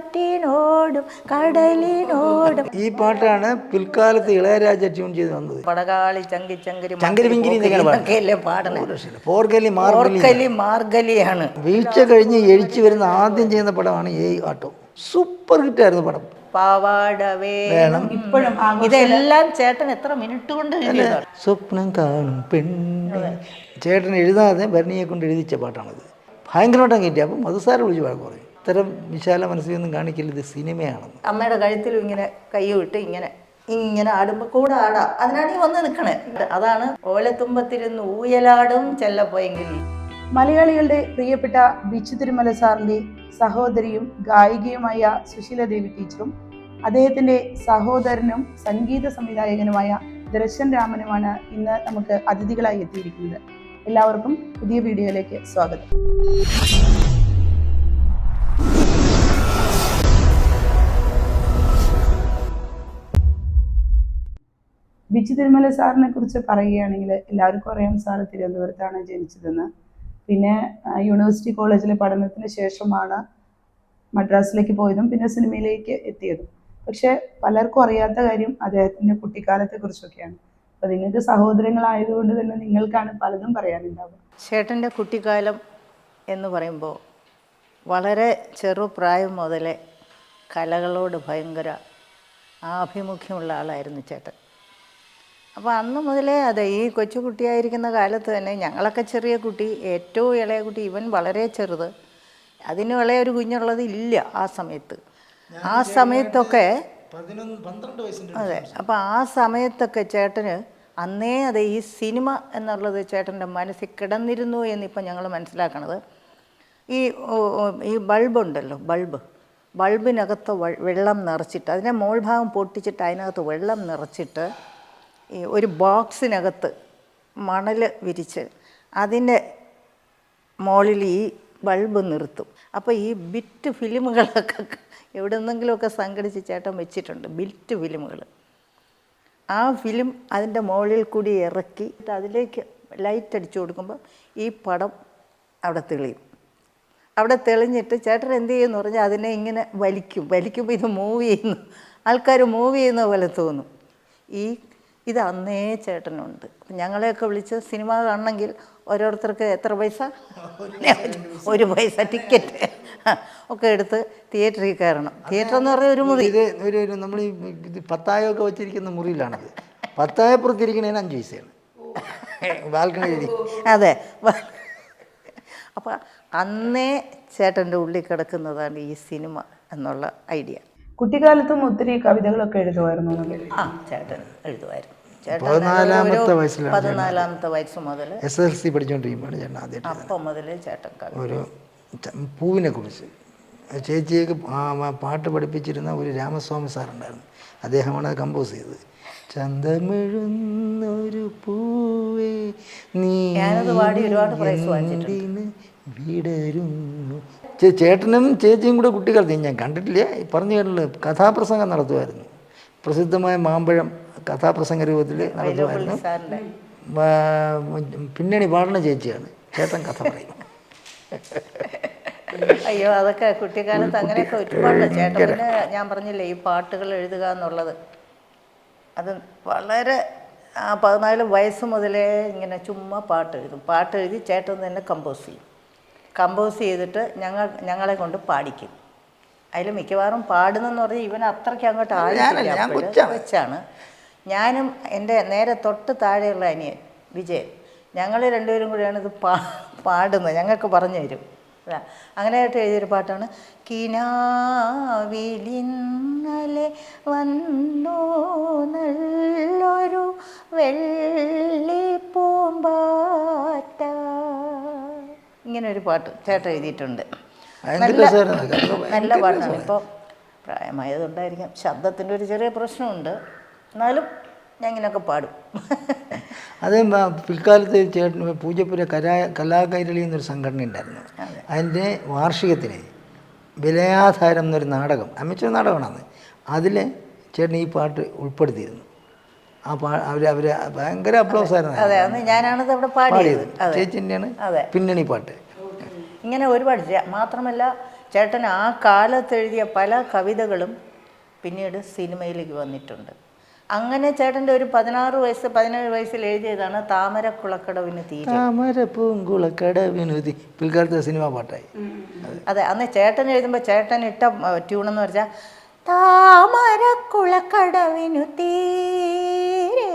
കാറ്റിനോടും കടലിനോടും. ഈ പാട്ടാണ് പിൽക്കാലത്ത് ഇളയരാജ ട്യൂൺ ചെയ്ത് വന്നത്. പടകാളി ചങ്കി ചങ്കരി ചങ്കരി പാടണേ മാർഗലിയാണ്. വീഴ്ച കഴിഞ്ഞ് എഴിച്ചു വരുന്ന ആദ്യം ചെയ്യുന്ന പടമാണ് ഈ ആട്ടം. സൂപ്പർ ഹിറ്റായിരുന്നു പടം. പാവാട വേണം ഇപ്പോഴും. ഇതെല്ലാം ചേട്ടൻ എത്ര മിനിറ്റ് കൊണ്ട് എഴുതിയതാണ്. സ്വപ്നം കാണും പെണ്ണ് ചേട്ടൻ എഴുതാതെ ഭരണിയെ കൊണ്ട് എഴുതിച്ച പാട്ടാണത്. ഭയങ്കരമായിട്ടും കിട്ടി. അപ്പം മധുസാര വിളിച്ച് വഴക്ക് പറയും, ഇത്തരം വിശാല മനസ്സിലൊന്നും കാണിക്കില്ല, ഇത് സിനിമയാണെന്ന്. അമ്മയുടെ കഴുത്തിലും ഇങ്ങനെ കൈ വിട്ട് ഇങ്ങനെ ഇങ്ങനെ ആടുമ്പോൾ കൂടെ ആടാം, അതിനാണ് ഈ വന്ന് നിൽക്കണേ. അതാണ് ഓലത്തുമ്പത്തിരുന്ന് ഊയലാടും ചെല്ലപ്പോയെങ്കിൽ. മലയാളികളുടെ പ്രിയപ്പെട്ട ബിച്ചു തിരുമല സാറിൻ്റെ സഹോദരിയും ഗായികയുമായ സുശീല ദേവി ടീച്ചറും അദ്ദേഹത്തിൻ്റെ സഹോദരനും സംഗീത സംവിധായകനുമായ ദർശൻ രാമനുമാണ് ഇന്ന് നമുക്ക് അതിഥികളായി എത്തിയിരിക്കുന്നത്. എല്ലാവർക്കും പുതിയ വീഡിയോയിലേക്ക് സ്വാഗതം. ബിച്ചു തിരുമല സാറിനെ കുറിച്ച് പറയുകയാണെങ്കിൽ എല്ലാവർക്കും അറിയാം, സാറ് തിരുവനന്തപുരത്താണ് ജനിച്ചതെന്ന്. പിന്നെ യൂണിവേഴ്സിറ്റി കോളേജിലെ പഠനത്തിന് ശേഷമാണ് മദ്രാസിലേക്ക് പോയതും പിന്നെ സിനിമയിലേക്ക് എത്തിയതും. പക്ഷെ പലർക്കും അറിയാത്ത കാര്യം അദ്ദേഹത്തിൻ്റെ കുട്ടിക്കാലത്തെ കുറിച്ചൊക്കെയാണ്. അപ്പോൾ നിങ്ങൾക്ക് സഹോദരങ്ങളായതുകൊണ്ട് തന്നെ നിങ്ങൾക്കാണ് പലതും പറയാനുണ്ടാവുക. ചേട്ടൻ്റെ കുട്ടിക്കാലം എന്ന് പറയുമ്പോൾ വളരെ ചെറുപ്രായം മുതലേ കലകളോട് ഭയങ്കര ആഭിമുഖ്യമുള്ള ആളായിരുന്നു ചേട്ടൻ. അപ്പോൾ അന്ന് മുതലേ അതെ, ഈ കൊച്ചുകുട്ടിയായിരിക്കുന്ന കാലത്ത് തന്നെ ഞങ്ങളൊക്കെ ചെറിയ കുട്ടി, ഏറ്റവും ഇളയ കുട്ടി ഇവൻ വളരെ ചെറുത്, അതിന് ഇളയൊരു കുഞ്ഞുള്ളത് ഇല്ല ആ സമയത്ത്. ആ സമയത്തൊക്കെ അതെ, അപ്പോൾ ആ സമയത്തൊക്കെ ചേട്ടന് അന്നേ അതെ ഈ സിനിമ എന്നുള്ളത് ചേട്ടൻ്റെ മനസ്സിൽ കിടന്നിരുന്നു എന്നിപ്പം ഞങ്ങൾ മനസ്സിലാക്കണത്. ഈ ബൾബുണ്ടല്ലോ, ബൾബിനകത്ത് വെള്ളം നിറച്ചിട്ട് അതിനെ മോൾ ഭാഗം പൊട്ടിച്ചിട്ട് അതിനകത്ത് വെള്ളം നിറച്ചിട്ട് ഈ ഒരു ബോക്സിനകത്ത് മണൽ വിരിച്ച് അതിൻ്റെ മുകളിൽ ഈ ബൾബ് നിർത്തും. അപ്പോൾ ഈ ബിറ്റ് ഫിലിമുകളൊക്കെ എവിടെ നിന്നെങ്കിലുമൊക്കെ സംഘടിച്ച് ചേട്ടൻ വെച്ചിട്ടുണ്ട്, ബിറ്റ് ഫിലിമുകൾ. ആ ഫിലിം അതിൻ്റെ മുകളിൽ കൂടി ഇറക്കി അതിലേക്ക് ലൈറ്റ് അടിച്ചു കൊടുക്കുമ്പോൾ ഈ പടം അവിടെ തെളിയും. അവിടെ തെളിഞ്ഞിട്ട് ചേട്ടൻ എന്ത് ചെയ്യുമെന്ന് പറഞ്ഞാൽ അതിനെ ഇങ്ങനെ വലിക്കുമ്പോൾ ഇത് മൂവ് ചെയ്യുന്നു, ആൾക്കാർ മൂവ് ചെയ്യുന്ന പോലെ തോന്നും. ഇത് അന്നേ ചേട്ടനുണ്ട്. ഞങ്ങളെയൊക്കെ വിളിച്ച് സിനിമ കാണണമെങ്കിൽ ഓരോരുത്തർക്ക് എത്ര പൈസ, 1 പൈസ ടിക്കറ്റ് ഒക്കെ എടുത്ത് തിയേറ്ററിൽ കയറണം. തിയേറ്റർ എന്ന് പറഞ്ഞാൽ ഒരു മുറി, ഒരു നമ്മൾ ഈ പത്തായമൊക്കെ വെച്ചിരിക്കുന്ന മുറിയിലാണത്. പത്തായപ്പുറത്തിരിക്കണേന് 5 പൈസയാണ് ബാൽക്കണി. അതെ, അപ്പോൾ അന്നേ ചേട്ടൻ്റെ ഉള്ളിൽ കിടക്കുന്നതാണ് ഈ സിനിമ എന്നുള്ള ഐഡിയ. കുട്ടിക്കാലത്തും ഒത്തിരി കവിതകളൊക്കെ എഴുതുമായിരുന്നു. ചേട്ടൻ എഴുതുമായിരുന്നു. 14-ാമത്തെ വയസ്സിലാണ്, 14-ാമത്തെ വയസ്സ് മുതൽ SSLC പഠിച്ചുകൊണ്ടിരിക്കുമ്പോഴാണ് ചേട്ടൻ ആദ്യമായിട്ട് അപ്പം മുതൽ ചേട്ടൻ ഒരു പൂവിനെ കുറിച്ച് ചേച്ചിയൊക്കെ പാട്ട് പഠിപ്പിച്ചിരുന്ന ഒരു രാമസ്വാമി സാറുണ്ടായിരുന്നു. അദ്ദേഹമാണ് അത് കമ്പോസ് ചെയ്തത്. ചന്തമിഴുന്നൊരു പൂവേ നീ വിടരുന്നു. ചേട്ടനും ചേച്ചിയും കൂടെ കുട്ടിക്കാലത്ത് ഞാൻ കണ്ടിട്ടില്ല, പറഞ്ഞു കേട്ടില്ല, കഥാപ്രസംഗം നടത്തുമായിരുന്നു. പ്രസിദ്ധമായ മാമ്പഴം കഥാപ്രസംഗ രൂപത്തിൽ നടത്തുമായിരുന്നു. പിന്നണി പാടുന്ന ചേച്ചിയാണ്, ചേട്ടൻ കഥ പറയും. അയ്യോ, അതൊക്കെ കുട്ടിക്കാലത്ത് അങ്ങനെയൊക്കെ ഒരുപാട് ചേട്ടൻ. പിന്നെ ഞാൻ പറഞ്ഞില്ലേ, ഈ പാട്ടുകൾ എഴുതുക എന്നുള്ളത് അത് വളരെ 14 വയസ്സ് മുതലേ ഇങ്ങനെ ചുമ്മാ പാട്ട് എഴുതി ചേട്ടൻ തന്നെ കമ്പോസ് ചെയ്തിട്ട് ഞങ്ങളെ കൊണ്ട് പാടിക്കും. അതിൽ മിക്കവാറും പാടുന്നെന്ന് പറഞ്ഞാൽ ഇവൻ അത്രയ്ക്ക് അങ്ങോട്ട് ആയിട്ടില്ല വെച്ചാണ്. ഞാനും എൻ്റെ നേരെ തൊട്ട് താഴെയുള്ള അനിയൻ വിജയൻ, ഞങ്ങൾ രണ്ടുപേരും കൂടിയാണ് ഇത് പാടുന്നത്. ഞങ്ങൾക്ക് പറഞ്ഞു തരും. അങ്ങനെയായിട്ട് എഴുതിയൊരു പാട്ടാണ് കിനാവിലിന്നലെ വന്നോ നല്ലൊരു വെള്ളിപ്പൂമ്പാറ്റ. ഇങ്ങനെ ഒരു പാട്ട് ചേട്ടൻ എഴുതിയിട്ടുണ്ട്. നല്ല പാട്ടാണ്. ഇപ്പോൾ പ്രായമായതുകൊണ്ടായിരിക്കാം ശബ്ദത്തിൻ്റെ ഒരു ചെറിയ പ്രശ്നമുണ്ട്, എന്നാലും ഞാൻ ഇങ്ങനെയൊക്കെ പാടും. അതേ പിൽക്കാലത്ത് ചേട്ടൻ പൂജപ്പുര കലാകൈരളി എന്നൊരു സംഘടന ഉണ്ടായിരുന്നു. അതിൻ്റെ വാർഷികത്തിന് വിലയാധാരം എന്നൊരു നാടകം, അമിച്ച നാടകമാണ്. അതിൽ ചേട്ടൻ ഈ പാട്ട് ഉൾപ്പെടുത്തിയിരുന്നു. ആ അവർ ഭയങ്കര അപ്ലോസ് ആയിരുന്നു. ഞാനാണത് അവിടെ പാടിയത്. ചേച്ചിൻ്റെയാണ് പിന്നണി പാട്ട്. ഇങ്ങനെ ഒരുപാട്. മാത്രമല്ല ചേട്ടൻ ആ കാലത്ത് എഴുതിയ പല കവിതകളും പിന്നീട് സിനിമയിലേക്ക് വന്നിട്ടുണ്ട്. അങ്ങനെ ചേട്ടൻ്റെ ഒരു 16 വയസ്സ് 17 വയസ്സിൽ എഴുതിയതാണ് താമരക്കുളക്കടവിന് തീരെ. താമരപ്പൂങ്കുളക്കടവിന് പിൽക്കാലത്തെ സിനിമ പാട്ടായി. അതെ, അന്ന് ചേട്ടൻ എഴുതുമ്പോൾ ചേട്ടൻ ഇട്ട ട്യൂണെന്ന് പറഞ്ഞാൽ താമരക്കുളക്കടവിനു തീരെ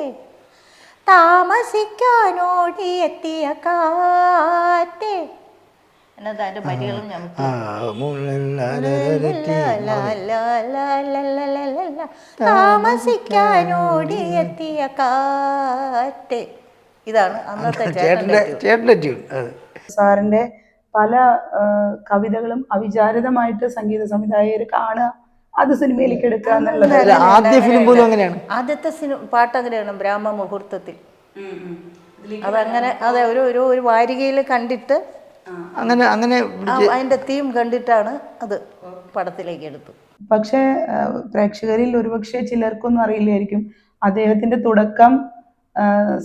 താമസിക്കാനോടിയെത്തിയ കാറ്റേ എന്നത് അതിൻ്റെ വരികളും താമസിക്കാനോടിയെത്തിയ കാറ്റേ. ഇതാണ് അന്നത്തെ ചേട്ടൻ്റെ ട്യൂൺ. സാറിൻ്റെ പല കവിതകളും അവിചാരിതമായിട്ട് സംഗീത സംവിധായകർ കാണുക, അത് സിനിമയിലേക്ക് എടുക്കുക എന്നുള്ളത്. ആദ്യ ഫിലിം പോലും അങ്ങനെയാണ്. ആദ്യത്തെ പാട്ട് അങ്ങനെയാണ്, ബ്രാഹ്മ മുഹൂർത്തത്തിൽ. അതങ്ങനെ അതെ, ഒരു വാരികയിൽ കണ്ടിട്ട് അങ്ങനെ അതിൻ്റെ തീം കണ്ടിട്ടാണ് അത് പടത്തിലേക്ക് എടുത്തു. പക്ഷേ പ്രേക്ഷകരിൽ ഒരുപക്ഷെ ചിലർക്കൊന്നും അറിയില്ലായിരിക്കും അദ്ദേഹത്തിന്റെ തുടക്കം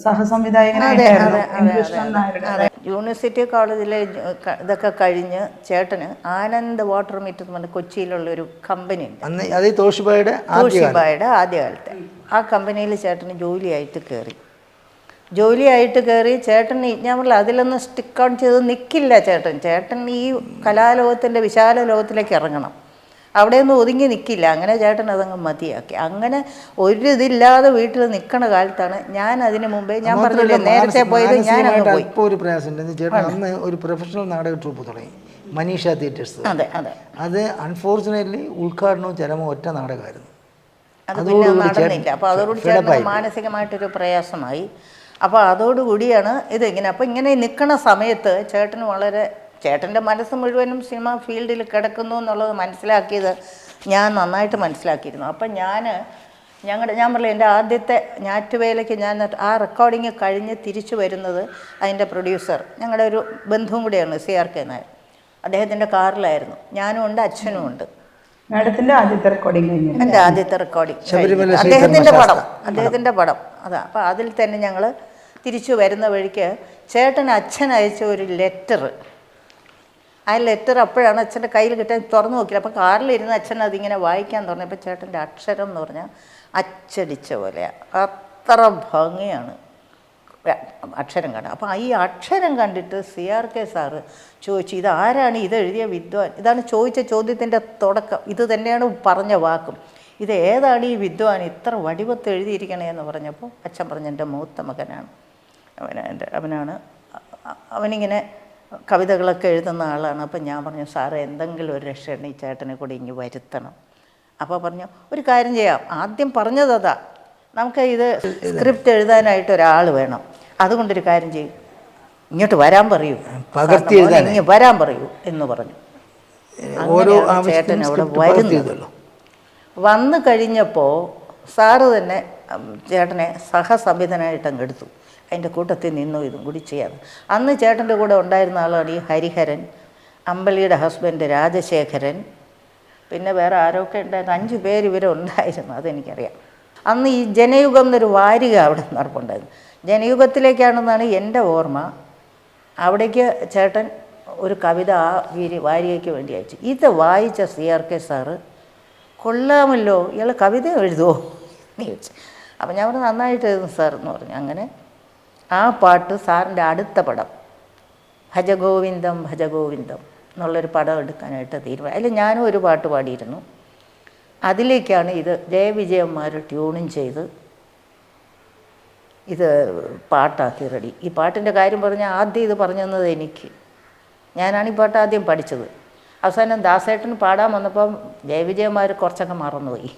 സഹസംവിധായകനായിട്ടായിരുന്നു. യൂണിവേഴ്സിറ്റി കോളേജിലെ ഇതൊക്കെ കഴിഞ്ഞ് ചേട്ടന് ആനന്ദ് വാട്ടർ മീറ്റർ എന്ന് പറഞ്ഞ കൊച്ചിയിലുള്ളൊരു കമ്പനി ഉണ്ട്. തോഷിബായുടെ ആദ്യകാലത്തെ ആ കമ്പനിയിൽ ചേട്ടന് ജോലിയായിട്ട് കയറി ചേട്ടൻ ഞാൻ പറഞ്ഞില്ല അതിലൊന്നും സ്റ്റിക്ക് ഓൺ ചെയ്ത് നിൽക്കില്ല ചേട്ടൻ ഈ കലാലോകത്തിൻ്റെ വിശാല ലോകത്തിലേക്ക് ഇറങ്ങണം, അവിടെയൊന്നും ഒതുങ്ങി നിൽക്കില്ല. അങ്ങനെ ചേട്ടൻ അതങ്ങ് മതിയാക്കി. അങ്ങനെ ഒരു ഇതില്ലാതെ വീട്ടിൽ നിൽക്കണ കാലത്താണ് ഞാൻ അതിന് മുമ്പേ ഞാൻ പറഞ്ഞില്ലേ നേരത്തെ പോയത് ഞാൻ അങ്ങ് പോയി. ഇപ്പോൾ ഒരു പ്രയാസമുണ്ട്, ചേട്ടൻ അന്ന് ഒരു പ്രൊഫഷണൽ നാടക ട്രൂപ്പ് തുടങ്ങി, മനീഷ തിയേറ്റേഴ്സ്. അതെ, അത് അൺഫോർച്ചുനേറ്റ്ലി ഉദ്ഘാടനവും ചരമവും ഒറ്റ നാടകമായിരുന്നു. അത് പിന്നെ നടന്നില്ല. അപ്പോൾ അതോടുകൂടി ചേട്ടൻ മാനസികമായിട്ടൊരു പ്രയാസമായി. അപ്പോൾ അതോടുകൂടിയാണ് ഇതിങ്ങനെ. അപ്പോൾ ഇങ്ങനെ നിൽക്കണ സമയത്ത് ചേട്ടൻ്റെ മനസ്സ് മുഴുവനും സിനിമ ഫീൽഡിൽ കിടക്കുന്നു എന്നുള്ളത് മനസ്സിലാക്കിയത് ഞാൻ നന്നായിട്ട് മനസ്സിലാക്കിയിരുന്നു. അപ്പം ഞാൻ പറഞ്ഞില്ല എൻ്റെ ആദ്യത്തെ ഞാറ്റുവേലയ്ക്ക് ഞാൻ ആ റെക്കോർഡിങ് കഴിഞ്ഞ് തിരിച്ചു വരുന്നത് അതിൻ്റെ പ്രൊഡ്യൂസർ ഞങ്ങളുടെ ഒരു ബന്ധുവും കൂടെയാണ് CRK നായർ. അദ്ദേഹത്തിൻ്റെ കാറിലായിരുന്നു, ഞാനും ഉണ്ട് അച്ഛനും ഉണ്ട്. മാഡത്തിൻ്റെ ആദ്യത്തെ റെക്കോർഡിങ് എൻ്റെ ആദ്യത്തെ റെക്കോർഡിങ് അദ്ദേഹത്തിൻ്റെ പടം അതാ. അപ്പോൾ അതിൽ തന്നെ ഞങ്ങൾ തിരിച്ചു വരുന്ന വഴിക്ക് ചേട്ടൻ അച്ഛൻ അയച്ച ഒരു ലെറ്റർ, ആ ലെറ്റർ അപ്പോഴാണ് അച്ഛൻ്റെ കയ്യിൽ കിട്ടാൻ തുറന്നു നോക്കില്ല. അപ്പോൾ കാറിലിരുന്ന് അച്ഛൻ അതിങ്ങനെ വായിക്കാൻ തുടങ്ങിയപ്പോൾ ചേട്ടൻ്റെ അക്ഷരം എന്ന് പറഞ്ഞാൽ അച്ചടിച്ച പോലെയാണ്, അത്ര ഭംഗിയാണ് അക്ഷരം കാണുക. അപ്പോൾ ഈ അക്ഷരം കണ്ടിട്ട് CRK സാറ് ചോദിച്ചു, ഇതാരാണ് ഇത് എഴുതിയ വിദ്വാൻ? ഇതാണ് ചോദിച്ച ചോദ്യത്തിൻ്റെ തുടക്കം, ഇത് തന്നെയാണ് പറഞ്ഞ വാക്കും. ഇത് ഏതാണ് ഈ വിദ്വാൻ ഇത്ര വടിവത്ത് എഴുതിയിരിക്കണേ എന്ന് പറഞ്ഞപ്പോൾ അച്ഛൻ പറഞ്ഞു എൻ്റെ മൂത്ത മകനാണ്, അവനിങ്ങനെ കവിതകളൊക്കെ എഴുതുന്ന ആളാണ്. അപ്പം ഞാൻ പറഞ്ഞു സാറേ എന്തെങ്കിലും ഒരു രക്ഷയാണ് ഈ ചേട്ടനെ കൂടി ഇങ്ങ് വരുത്തണം. അപ്പോൾ പറഞ്ഞു ഒരു കാര്യം ചെയ്യാം, ആദ്യം പറഞ്ഞതാ നമുക്ക് ഇത് സ്ക്രിപ്റ്റ് എഴുതാനായിട്ട് ഒരാൾ വേണം, അതുകൊണ്ടൊരു കാര്യം ചെയ്യും, ഇങ്ങോട്ട് വരാൻ പറയൂ, ഇങ്ങ് വരാൻ പറയൂ എന്ന് പറഞ്ഞു. ചേട്ടൻ അവിടെ വരുന്നു. വന്നു കഴിഞ്ഞപ്പോൾ സാറ് തന്നെ ചേട്ടനെ സഹസംവിധാനായിട്ട് അങ്ങ് എടുത്തു. അതിൻ്റെ കൂട്ടത്തിൽ നിന്നു ഇതും കൂടി ചെയ്യാതെ. അന്ന് ചേട്ടൻ്റെ കൂടെ ഉണ്ടായിരുന്ന ആളാണ് ഈ ഹരിഹരൻ, അമ്പലിയുടെ ഹസ്ബൻഡ് രാജശേഖരൻ, പിന്നെ വേറെ ആരൊക്കെ ഉണ്ടായിരുന്നു, 5 പേര് ഇവരെ ഉണ്ടായിരുന്നു, അതെനിക്കറിയാം. അന്ന് ഈ ജനയുഗം എന്നൊരു വാരിക അവിടെ നടപ്പുണ്ടായിരുന്നു. ജനയുഗത്തിലേക്കാണെന്നാണ് എൻ്റെ ഓർമ്മ. അവിടേക്ക് ചേട്ടൻ ഒരു കവിത ആ വാരികയ്ക്ക് വേണ്ടി അയച്ചു. ഇത് വായിച്ച CRK സാറ് കൊള്ളാമല്ലോ, ഇയാൾ കവിത എഴുതുമോ എന്ന് ചോദിച്ചു. അപ്പം ഞാൻ പറഞ്ഞു നന്നായിട്ട് എഴുതും സാർ എന്ന് പറഞ്ഞു. അങ്ങനെ ആ പാട്ട് സാറിൻ്റെ അടുത്ത പടം ഭജഗോവിന്ദം ഭജഗോവിന്ദം എന്നുള്ളൊരു പടം എടുക്കാനായിട്ട് തീരുമാനം. അതിൽ ഞാനും ഒരു പാട്ട് പാടിയിരുന്നു. അതിലേക്കാണ് ഇത് ജയവിജയന്മാർ ട്യൂണിങ് ചെയ്ത് ഇത് പാട്ടാക്കി റെഡി. ഈ പാട്ടിൻ്റെ കാര്യം പറഞ്ഞാൽ ആദ്യം ഇത് പറഞ്ഞു തന്നത് എനിക്ക്, ഞാനാണ് ഈ പാട്ട് ആദ്യം പഠിച്ചത്. അവസാനം ദാസേട്ടന് പാടാൻ വന്നപ്പം ജയവിജയന്മാർ കുറച്ചൊക്കെ മറന്നുപോയി.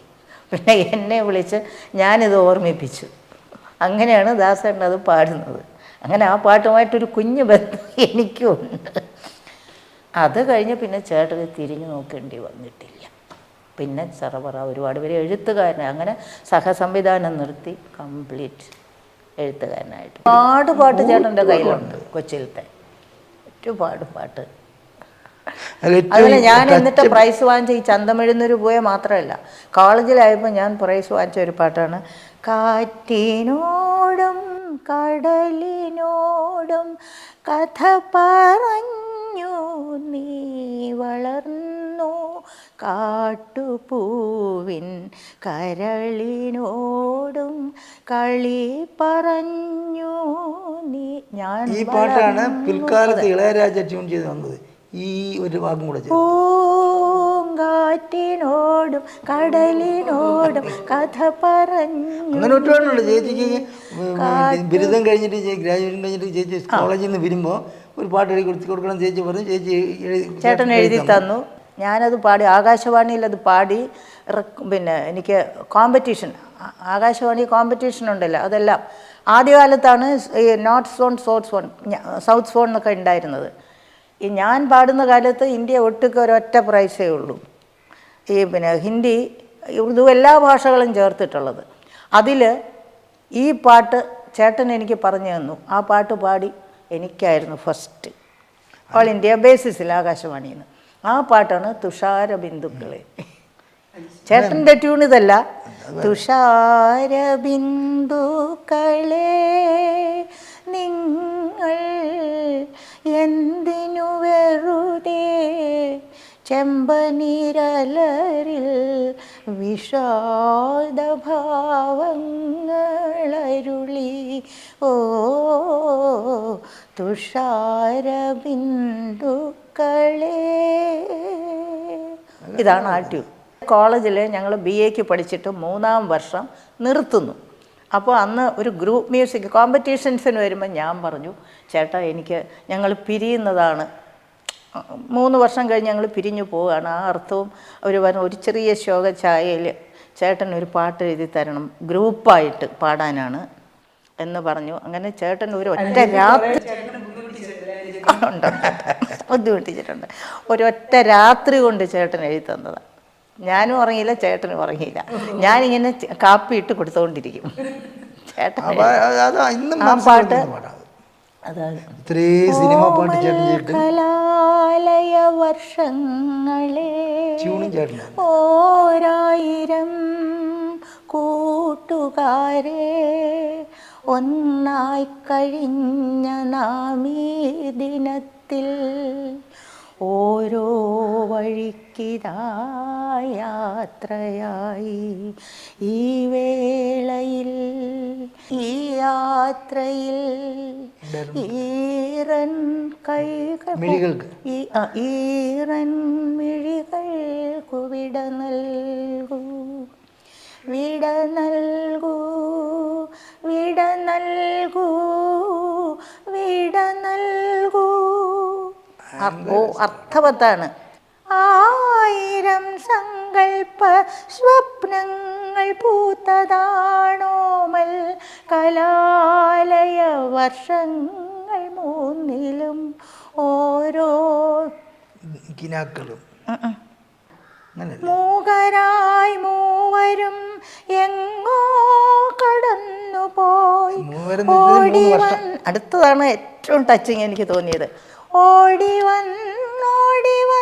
പിന്നെ എന്നെ വിളിച്ച് ഞാനിത് ഓർമ്മിപ്പിച്ചു. അങ്ങനെയാണ് ദാസേട്ടൻ അത് പാടുന്നത്. അങ്ങനെ ആ പാട്ടുമായിട്ടൊരു കുഞ്ഞു ബന്ധം എനിക്കുണ്ട്. അത് കഴിഞ്ഞ് പിന്നെ ചേട്ടന് തിരിഞ്ഞു നോക്കേണ്ടി വന്നിട്ടില്ല. പിന്നെ സർവറ ഒരുപാട് പേര് എഴുത്തുകാരൻ, അങ്ങനെ സഹസംവിധാനം നിർത്തി കംപ്ലീറ്റ് എഴുത്തുകാരനായിട്ട് ഒരുപാട് പാട്ട് ചേട്ടൻ്റെ കയ്യിലുണ്ട്. കൊച്ചിയിലത്തെ ഒരുപാട് പാട്ട്. അതുപോലെ ഞാൻ എന്നിട്ട് പ്രൈസ് വാങ്ങിച്ച ഈ ചന്തമെഴുന്നൂർ പോയ മാത്രമല്ല, കോളേജിലായപ്പോൾ ഞാൻ പ്രൈസ് വാങ്ങിച്ച ഒരു പാട്ടാണ് കാറ്റിനോടും കടലിനോടും കഥ പറഞ്ഞ പറഞ്ഞു നീ വളർന്നു കാട്ടുപൂവിൻ കരളിനോടും കളി പറഞ്ഞു നീ. ഞാൻ ഈ പാട്ടാണ് പിൽക്കാലത്ത് ഇളയരാജ ട്യൂൺ ചെയ്ത് വന്നത്. ഈ ഒരു ഭാഗം കൂടെ ചെയ്തു. പൂങ്കാറ്റിനോടും കടലിനോടും കഥ പറഞ്ഞു. അങ്ങനെ ഒറ്റപാടുണ്ട്. ചേച്ചിക്ക് ബിരുദം കഴിഞ്ഞിട്ട് ഗ്രാജുവേഷൻ കഴിഞ്ഞിട്ട് ചേച്ചി കോളേജിൽ നിന്ന് വരുമ്പോൾ ഒരു പാട്ട് എഴുതി കൊടുക്കണം ചേച്ചി പറഞ്ഞു. ചേച്ചി ചേട്ടൻ എഴുതി തന്നു. ഞാനത് പാടി ആകാശവാണിയിൽ അത് പാടി. പിന്നെ എനിക്ക് കോമ്പറ്റീഷൻ, ആകാശവാണി കോമ്പറ്റീഷൻ ഉണ്ടല്ലോ, അതെല്ലാം ആദ്യകാലത്താണ് ഈ നോർത്ത് സോൺ, സൗത്ത് സോൺ എന്നൊക്കെ ഉണ്ടായിരുന്നത്. ഈ ഞാൻ പാടുന്ന കാലത്ത് ഇന്ത്യ ഒട്ടുക്ക് ഒരൊറ്റ പ്രൈസേ ഉള്ളൂ. ഈ പിന്നെ ഹിന്ദി, ഉറുദു എല്ലാ ഭാഷകളും ചേർത്തിട്ടുള്ളത്. അതിൽ ഈ പാട്ട് ചേട്ടൻ എനിക്ക് പറഞ്ഞു തന്നു. ആ പാട്ട് പാടി എനിക്കായിരുന്നു ഫസ്റ്റ്, ഓൾ ഇന്ത്യ ബേസിസിൽ ആകാശവാണിയിൽ നിന്ന്. ആ പാട്ടാണ് തുഷാര ബിന്ദുക്കളെ. ചേട്ടൻ്റെ ട്യൂൺ ഇതല്ല. തുഷാര ബിന്ദുക്കളെ നിങ്ങൾ എന്തിനു വെറുതെ ചെമ്പനിരലരിൽ വിഷാദഭാവങ്ങളരുളി. ഓ തുഷാര ബിന്ദുക്കളെ. ഇതാണ് ആ ട്യൂൺ. കോളേജിൽ ഞങ്ങൾ BA പഠിച്ചിട്ട് 3-ാം വർഷം നിർത്തുന്നു. അപ്പോൾ അന്ന് ഒരു ഗ്രൂപ്പ് മ്യൂസിക് കോമ്പറ്റീഷൻസിന് വരുമ്പോൾ ഞാൻ പറഞ്ഞു, ചേട്ടാ ഞങ്ങൾ പിരിയുന്നതാണ്, 3 വർഷം കഴിഞ്ഞ് ഞങ്ങൾ പിരിഞ്ഞു പോവുകയാണ്. ആ അർത്ഥവും അവർ പറഞ്ഞു, ഒരു ചെറിയ ശോകഛായയിൽ ചേട്ടൻ ഒരു പാട്ട് എഴുതി തരണം, ഗ്രൂപ്പായിട്ട് പാടാനാണ് എന്ന് പറഞ്ഞു. അങ്ങനെ ചേട്ടൻ ഒരു ഒറ്റ രാത്രി ബുദ്ധിമുട്ടിച്ചിട്ടുണ്ട്. ഒരൊറ്റ രാത്രി കൊണ്ട് ചേട്ടൻ എഴുതി തന്നതാണ്. ഞാനും ഉറങ്ങിയില്ല, ചേട്ടനും ഉറങ്ങിയില്ല. ഞാനിങ്ങനെ കാപ്പി ഇട്ട് കൊടുത്തുകൊണ്ടിരിക്കും. ചേട്ടൻ ആ പാട്ട് കലാലയ വർഷങ്ങളെ 1000 കൂട്ടുകാരെ ഒന്നായി കഴിഞ്ഞ നാമീ ദിനത്തിൽ ഓരോ വഴിക്കിതായാത്രയായി ഈ വേളയിൽ ഈ യാത്രയിൽ ഈറൻ കൈകൾ ഈറൻ മിഴികൾക്കു വിട നൽകൂ, വിട നൽകൂ, വിട നൽകൂ, വിട നൽകൂ. അർത്ഥവത്താണ്. 1000 സങ്കൽപ്പ സ്വപ്നങ്ങൾ പൂത്തതാണോമൽ കലാലയ വർഷങ്ങൾ 3-ലും ഓരോ കിനാക്കളും. മൂകരായി മൂവരും എങ്ങോ കടന്നുപോയി. അടുത്തതാണ് ഏറ്റവും ടച്ചിങ് എനിക്ക് തോന്നിയത്. ഓടി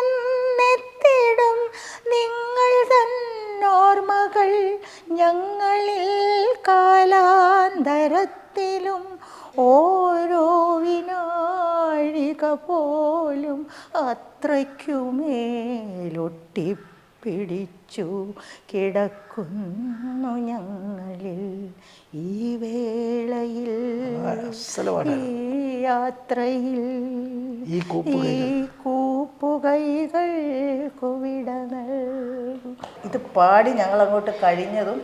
വന്നെത്തിടും നിങ്ങൾ തന്നോർമ്മകൾ ഞങ്ങളിൽ കാലാന്തരത്തിലും ഓരോ വിനാഴിക പോലും അത്രയ്ക്കുമേലൊട്ടിപ്പിടിച്ചു കിടക്കുന്നു ഞങ്ങളിൽ ഈ വേളയിൽ ഈ യാത്രയിൽ ഈ കൂപ്പുകൈകൾ കുവിട നൽകും. ഇത് പാടി ഞങ്ങളങ്ങോട്ട് കഴിഞ്ഞതും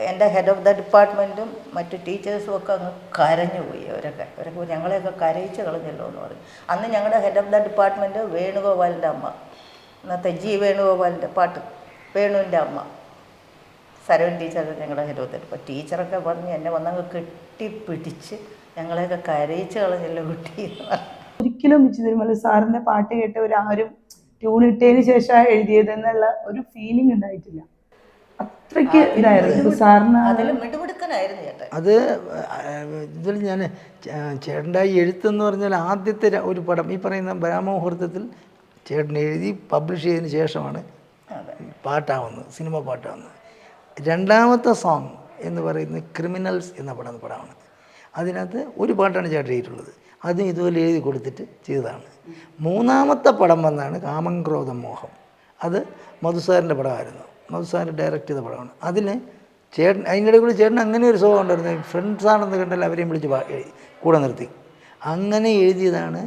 എൻ്റെ ഹെഡ് ഓഫ് ദ ഡിപ്പാർട്ട്മെൻറ്റും മറ്റു ടീച്ചേഴ്സും ഒക്കെ അങ്ങ് കരഞ്ഞുപോയി. അവരൊക്കെ ഞങ്ങളെയൊക്കെ കരയിച്ച് കളഞ്ഞല്ലോ എന്ന് പറയും. അന്ന് ഞങ്ങളുടെ ഹെഡ് ഓഫ് ദ ഡിപ്പാർട്ട്മെൻറ്റ് വേണുഗോപാലിൻ്റെ അമ്മ, ഇന്നത്തെ വേണുഗോപാലിൻ്റെ പാട്ട് വേണുവിൻ്റെ അമ്മ സരവൻ ടീച്ചർ ഞങ്ങളുടെ ഹെഡ് ഓഫ് ദ ഡിപ്പാർട്ട്മെൻറ്റ്. ടീച്ചറൊക്കെ പറഞ്ഞ് എന്നെ വന്നങ്ങ് കെട്ടിപ്പിടിച്ച് ഞങ്ങളെയൊക്കെ കരയിച്ച് കളഞ്ഞല്ലോ കുട്ടി എന്ന് പറഞ്ഞു. ഒരിക്കലും ബിച്ചു തിരുമല സാറിൻ്റെ പാട്ട് കേട്ടവരാരും ട്യൂൺ ഇട്ടതിന് ശേഷം എഴുതിയതെന്നുള്ള ഒരു ഫീലിംഗ് ഉണ്ടായിട്ടില്ല. അത്രയ്ക്ക് ഇതായിരുന്നു സാറിന്. അത് ഇതിൽ ഞാൻ ചേട്ടൻ്റെ എഴുത്തെന്ന് പറഞ്ഞാൽ ആദ്യത്തെ ഒരു പടം ഈ പറയുന്ന ബ്രാഹ്മമുഹൂർത്തത്തിൽ ചേട്ടൻ എഴുതി പബ്ലിഷ് ചെയ്തതിന് ശേഷമാണ് പാട്ടാവുന്നത്, സിനിമ പാട്ടാവുന്നത്. രണ്ടാമത്തെ സോങ് എന്ന് പറയുന്നത് ക്രിമിനൽസ് എന്ന പടമാണ്. അതിനകത്ത് ഒരു പാട്ടാണ് ചേട്ടൻ എഴുതിയിട്ടുള്ളത്. അതും ഇതുപോലെ എഴുതി കൊടുത്തിട്ട് ചെയ്തതാണ്. മൂന്നാമത്തെ പടം വന്നാണ് കാമം ക്രോധം മോഹം. അത് മധുസാറിൻ്റെ പടമായിരുന്നു. മധുസാർ ഡയറക്റ്റ് ചെയ്ത പടമാണ്. അതിന് ചേട്ടൻ അതിൻ്റെ ഇടയിൽ കൂടി ചേട്ടൻ അങ്ങനെ ഒരു സ്വഭാവം ഉണ്ടായിരുന്നു. ഫ്രണ്ട്സാണെന്ന് കണ്ടാൽ അവരെയും വിളിച്ച് കൂടെ നിർത്തി അങ്ങനെ എഴുതിയതാണ്.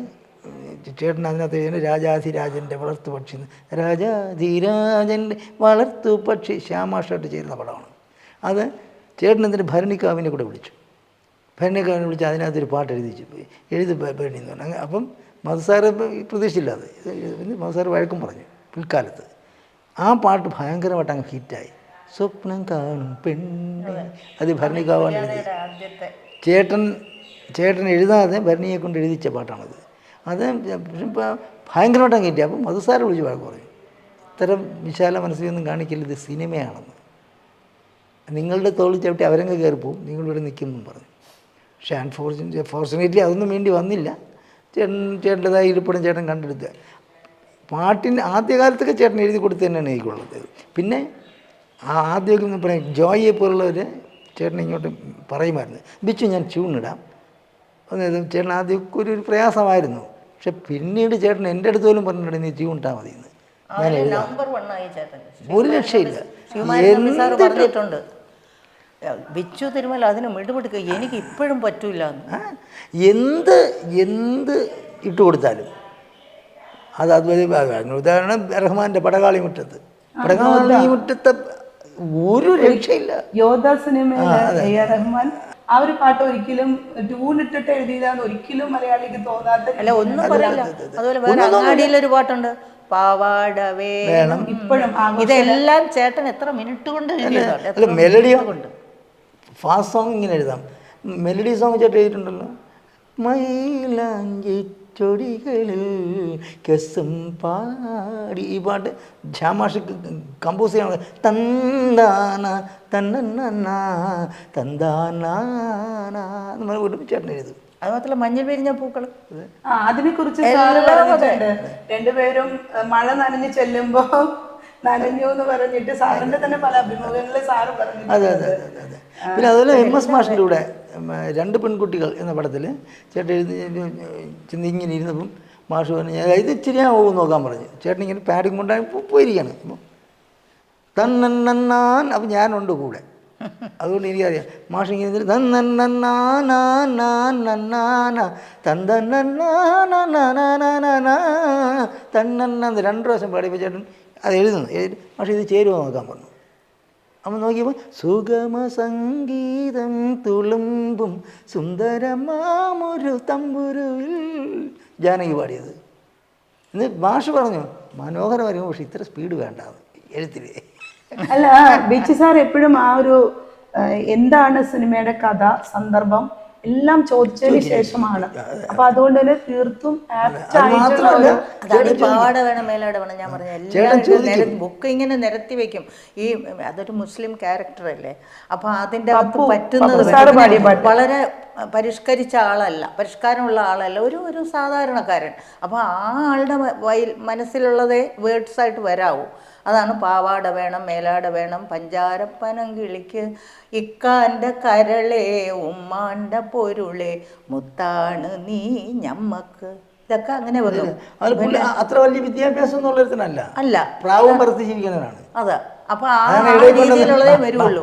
ചേട്ടൻ അതിനകത്ത് എഴുതിയ രാജാധിരാജൻ്റെ വളർത്തു പക്ഷി, രാജാധിരാജൻ്റെ വളർത്തു പക്ഷി ശ്യാമാഷായിട്ട് ചെയ്യുന്ന പടമാണ്. അത് ചേട്ടൻ എന്തിന് ഭരണിക്കാവിനെ കൂടെ വിളിച്ചു. ഭരണിക്കാവിനെ വിളിച്ച് അതിനകത്തൊരു പാട്ട് എഴുതിച്ചു പോയി, എഴുതി ഭരണി എന്ന് പറഞ്ഞു. അപ്പം മധുസാറ് പ്രതീക്ഷിച്ചില്ലാതെ പിന്നെ മധുസാറ് വഴക്കും പറഞ്ഞു പിൽക്കാലത്ത്. ആ പാട്ട് ഭയങ്കരമായിട്ട് അങ്ങ് ഹിറ്റായി. സ്വപ്നം കാണും പെണ്ണെ, അത് ഭരണിക്കാവാൻ എഴുതി. ചേട്ടൻ എഴുതാതെ ഭരണിയെ കൊണ്ട് എഴുതിച്ച പാട്ടാണത്. അത് ഭയങ്കരമായിട്ട് അങ്ങ് ഹിറ്റായി. അപ്പം മധുസാറ് വിളിച്ച് വഴക്ക് പറഞ്ഞു, ഇത്തരം വിശാല മനസ്സിലൊന്നും കാണിക്കില്ല, ഇത് സിനിമയാണെന്ന്. നിങ്ങളുടെ തോളിൽ ചവിട്ടി അവരങ്ങ് കയറിപ്പോവും, നിങ്ങളിവിടെ നിൽക്കുമെന്നും പറഞ്ഞു. പക്ഷേ ഫോർച്ചുനേറ്റ്ലി അതൊന്നും വേണ്ടി വന്നില്ല. ചേട്ടൻ്റെതായ ഇരിപ്പിടം ചേട്ടൻ കണ്ടെടുത്ത് പാട്ടിൻ്റെ ആദ്യകാലത്തൊക്കെ ചേട്ടൻ എഴുതി കൊടുത്ത് തന്നെയാണ് എനിക്കുള്ളത്. പിന്നെ ആദ്യമൊക്കെ പറയും ജോയിയെ പോലുള്ളവർ ചേട്ടൻ ഇങ്ങോട്ട് പറയുമായിരുന്നു, ബിച്ചു ഞാൻ ട്യൂണിടാം. അതായത് ചേട്ടൻ ആദ്യമൊക്കെ ഒരു പ്രയാസമായിരുന്നു. പക്ഷെ പിന്നീട് ചേട്ടൻ എൻ്റെ അടുത്ത് പോലും പറഞ്ഞിട്ടുണ്ട് നീ ട്യൂൺ ഇട്ടാൽ മതി എന്ന്. ഞാൻ എഴുതാം, ഒരു രക്ഷയില്ല. പറഞ്ഞിട്ടുണ്ട് ബിച്ചു തിരുമല അതിന് മിടുപിടുക്കുക എനിക്ക് ഇപ്പോഴും പറ്റൂല. എന്ത് ഇട്ട് കൊടുത്താലും ഉദാഹരണം റഹ്മാൻ്റെ പടകാളി മുറ്റത്ത് ഒരു രക്ഷയില്ല. യോദ്ധ സിനിമയിലെ എ ആർ റഹ്മാൻ ആ ഒരു പാട്ട് ഒരിക്കലും ട്യൂൺ ഇട്ടിട്ട് എഴുതിയതാന്ന് ഒരിക്കലും മലയാളിക്ക് തോന്നാത്ത. അല്ല ഒന്നും പറയില്ല. അതുപോലെ വേറെ അങ്ങാടിയിലൊരു പാട്ടുണ്ട്, പാവാട വേണം ഇപ്പോഴും. ഇതെല്ലാം ചേട്ടൻ എത്ര മിനിറ്റ് കൊണ്ട് എഴുതിയതാണ്. മെലഡി കൊണ്ട് ഫാസ്റ്റ് സോങ് ഇങ്ങനെ എഴുതാം. മെലഡി സോങ് ചേട്ടൻ എഴുതിയിട്ടുണ്ടല്ലോ, മൈലാഞ്ചി ചൊടികളിൽ കെസും പാടി. ഈ പാട്ട് ശ്യാമാഷ് കമ്പോസ് ചെയ്യണം. തന്താന തന്നന്ന തന്താന ചേട്ടൻ എഴുതും. അത് മാത്രമല്ല മഞ്ഞൾ വിരിഞ്ഞ പൂക്കൾ, അതിനെ കുറിച്ച് രണ്ടുപേരും മഴ നനഞ്ഞ് ചെല്ലുമ്പോ നനഞ്ഞു എന്ന് പറഞ്ഞിട്ട് സാറിന്റെ തന്നെ പല അഭിമുഖങ്ങളിൽ സാറ് പറഞ്ഞു. അതെ. പിന്നെ അതുപോലെ MS മാഷിൻ്റെ കൂടെ രണ്ട് പെൺകുട്ടികൾ എന്ന പടത്തിൽ ചേട്ടൻ എഴുതി ചെന്ന് ഇങ്ങനെ ഇരുന്നപ്പം മാഷ് പറഞ്ഞു ഇത് ഇച്ചിരി ഞാൻ പോകും നോക്കാൻ പറഞ്ഞു. ചേട്ടൻ ഇങ്ങനെ പാഡിങ് കൊണ്ടാണ് പോയിരിക്കുകയാണ്. അപ്പോൾ തന്നന്നാൻ, അപ്പം ഞാനുണ്ട് കൂടെ, അതുകൊണ്ട് എനിക്കറിയാം. മാഷ് ഇങ്ങനെ തന്നന്നാന തന്നന്ന 2 പ്രാവശ്യം പാടിയപ്പോൾ ചേട്ടൻ അത് എഴുതുന്നു. മാഷ് ഇത് ചേരുമോ നോക്കാൻ പറഞ്ഞു. അപ്പം നോക്കിയപ്പോൾ സുഗമ സംഗീതം തുളുമ്പും സുന്ദരമാമൊരു തമ്പുരുവിൽ ജാനകി പാടിയത്. എന്നിട്ട് മാഷ് പറഞ്ഞു മനോഹരമായിരുന്നു, പക്ഷെ ഇത്ര സ്പീഡ് വേണ്ട എഴുത്തില്ലേ. അല്ല, ബിച്ചു സാർ എപ്പോഴും ആ ഒരു എന്താണ് സിനിമയുടെ കഥ, സന്ദർഭം എല്ലാം ചോദിച്ചതിന് ശേഷമാണ്. അപ്പൊ അതുകൊണ്ട് തന്നെ തീർത്തും പാവാട വേണം മേലാട വേണം ഞാൻ പറഞ്ഞ എല്ലാം ബുക്ക് ഇങ്ങനെ നിരത്തി വെക്കും. ഈ അതൊരു മുസ്ലിം ക്യാരക്ടറല്ലേ, അപ്പൊ അതിൻ്റെ അകത്ത് പറ്റുന്നത് വളരെ പരിഷ്കരിച്ച ആളല്ല, പരിഷ്കാരമുള്ള ആളല്ല, ഒരു സാധാരണക്കാരൻ. അപ്പോൾ ആ ആളുടെ മനസ്സിലുള്ളതേ വേർഡ്സായിട്ട് വരാവൂ. അതാണ് പാവാട വേണം മേലാട വേണം പഞ്ചാരപ്പനം കിളിക്ക് ഇക്കാൻ്റെ കരളെ ഉമ്മാൻ്റെ പൊരുളെ മുത്താണ് നീ ഞമ്മക്ക്. ഇതൊക്കെ അങ്ങനെ വന്നു. അത്ര വലിയ വിദ്യാഭ്യാസം എന്നുള്ളതിനല്ല, അല്ല, പ്രാവും പറത്തി ജീവിക്കുന്നവരാണ്. അതെ. അപ്പൊ ആ രീതിയിലുള്ളതേ വരുള്ളൂ.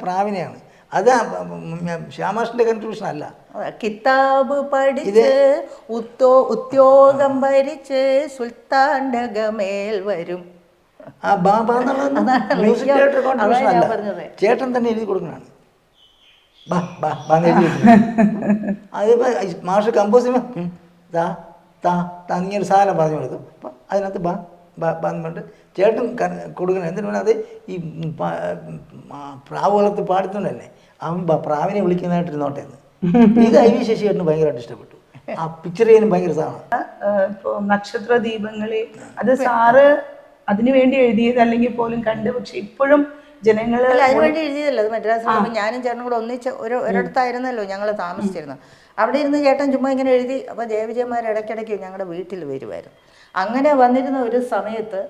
പ്രാവിനെയാണ് അത് ശ്യാമാഷിന്റെ കൺട്രിബ്യൂഷൻ അല്ല. കിതാബ് പഠിച്ച് ഉദ്യോഗം ഭരിച്ച് സുൽത്താൻ്റെ ഗമേൽ വരും. ആ ബാബ മ്യൂസിക് ഡയറക്ടർ കോൺട്രിബ്യൂഷൻ അല്ല, ചേട്ടൻ തന്നെ എഴുതി കൊടുക്കണതാണ്. അത് മാഷ് കമ്പോസ് ചെയ്യുമ്പോൾ ഇങ്ങനൊരു സാധനം പറഞ്ഞു കൊടുക്കും. അപ്പം അതിനകത്ത് പറഞ്ഞിട്ട് ചേട്ടൻ കൊടുക്കണം. എന്തിനു പറഞ്ഞാൽ അത് ഈ പ്രാവ് വളർത്തി പാടുന്നുണ്ട് തന്നെ അവൻ പ്രാവിനെ വിളിക്കുന്നതായിട്ടിരുന്നോട്ടെ എന്ന്. ഇത് IV ശശിയേട്ടന് ഭയങ്കരമായിട്ട് ഇഷ്ടപ്പെട്ടു. ആ പിക്ചർ ചെയ്യാനും ഭയങ്കര സാധനമാണ്. ഇപ്പോൾ നക്ഷത്ര ദീപങ്ങളിൽ അത് സാറ് അതിനു വേണ്ടി എഴുതിയത് അല്ലെങ്കിൽ പോലും കണ്ട്, പക്ഷെ ഇപ്പോഴും ജനങ്ങൾ അതിനുവേണ്ടി എഴുതിയതല്ല. അത് മദ്രാസിൽ ഞാനും ചേട്ടനും കൂടെ ഒന്നിച്ച് ഒരിടത്തായിരുന്നല്ലോ ഞങ്ങൾ താമസിച്ചിരുന്നത്. അവിടെ ഇരുന്ന് ചേട്ടൻ ചുമ്മാ ഇങ്ങനെ എഴുതി. അപ്പോൾ ജയവിജയന്മാർ ഇടയ്ക്കിടയ്ക്ക് ഞങ്ങളുടെ വീട്ടിൽ വരുമായിരുന്നു. അങ്ങനെ വന്നിരുന്ന ഒരു സമയത്ത്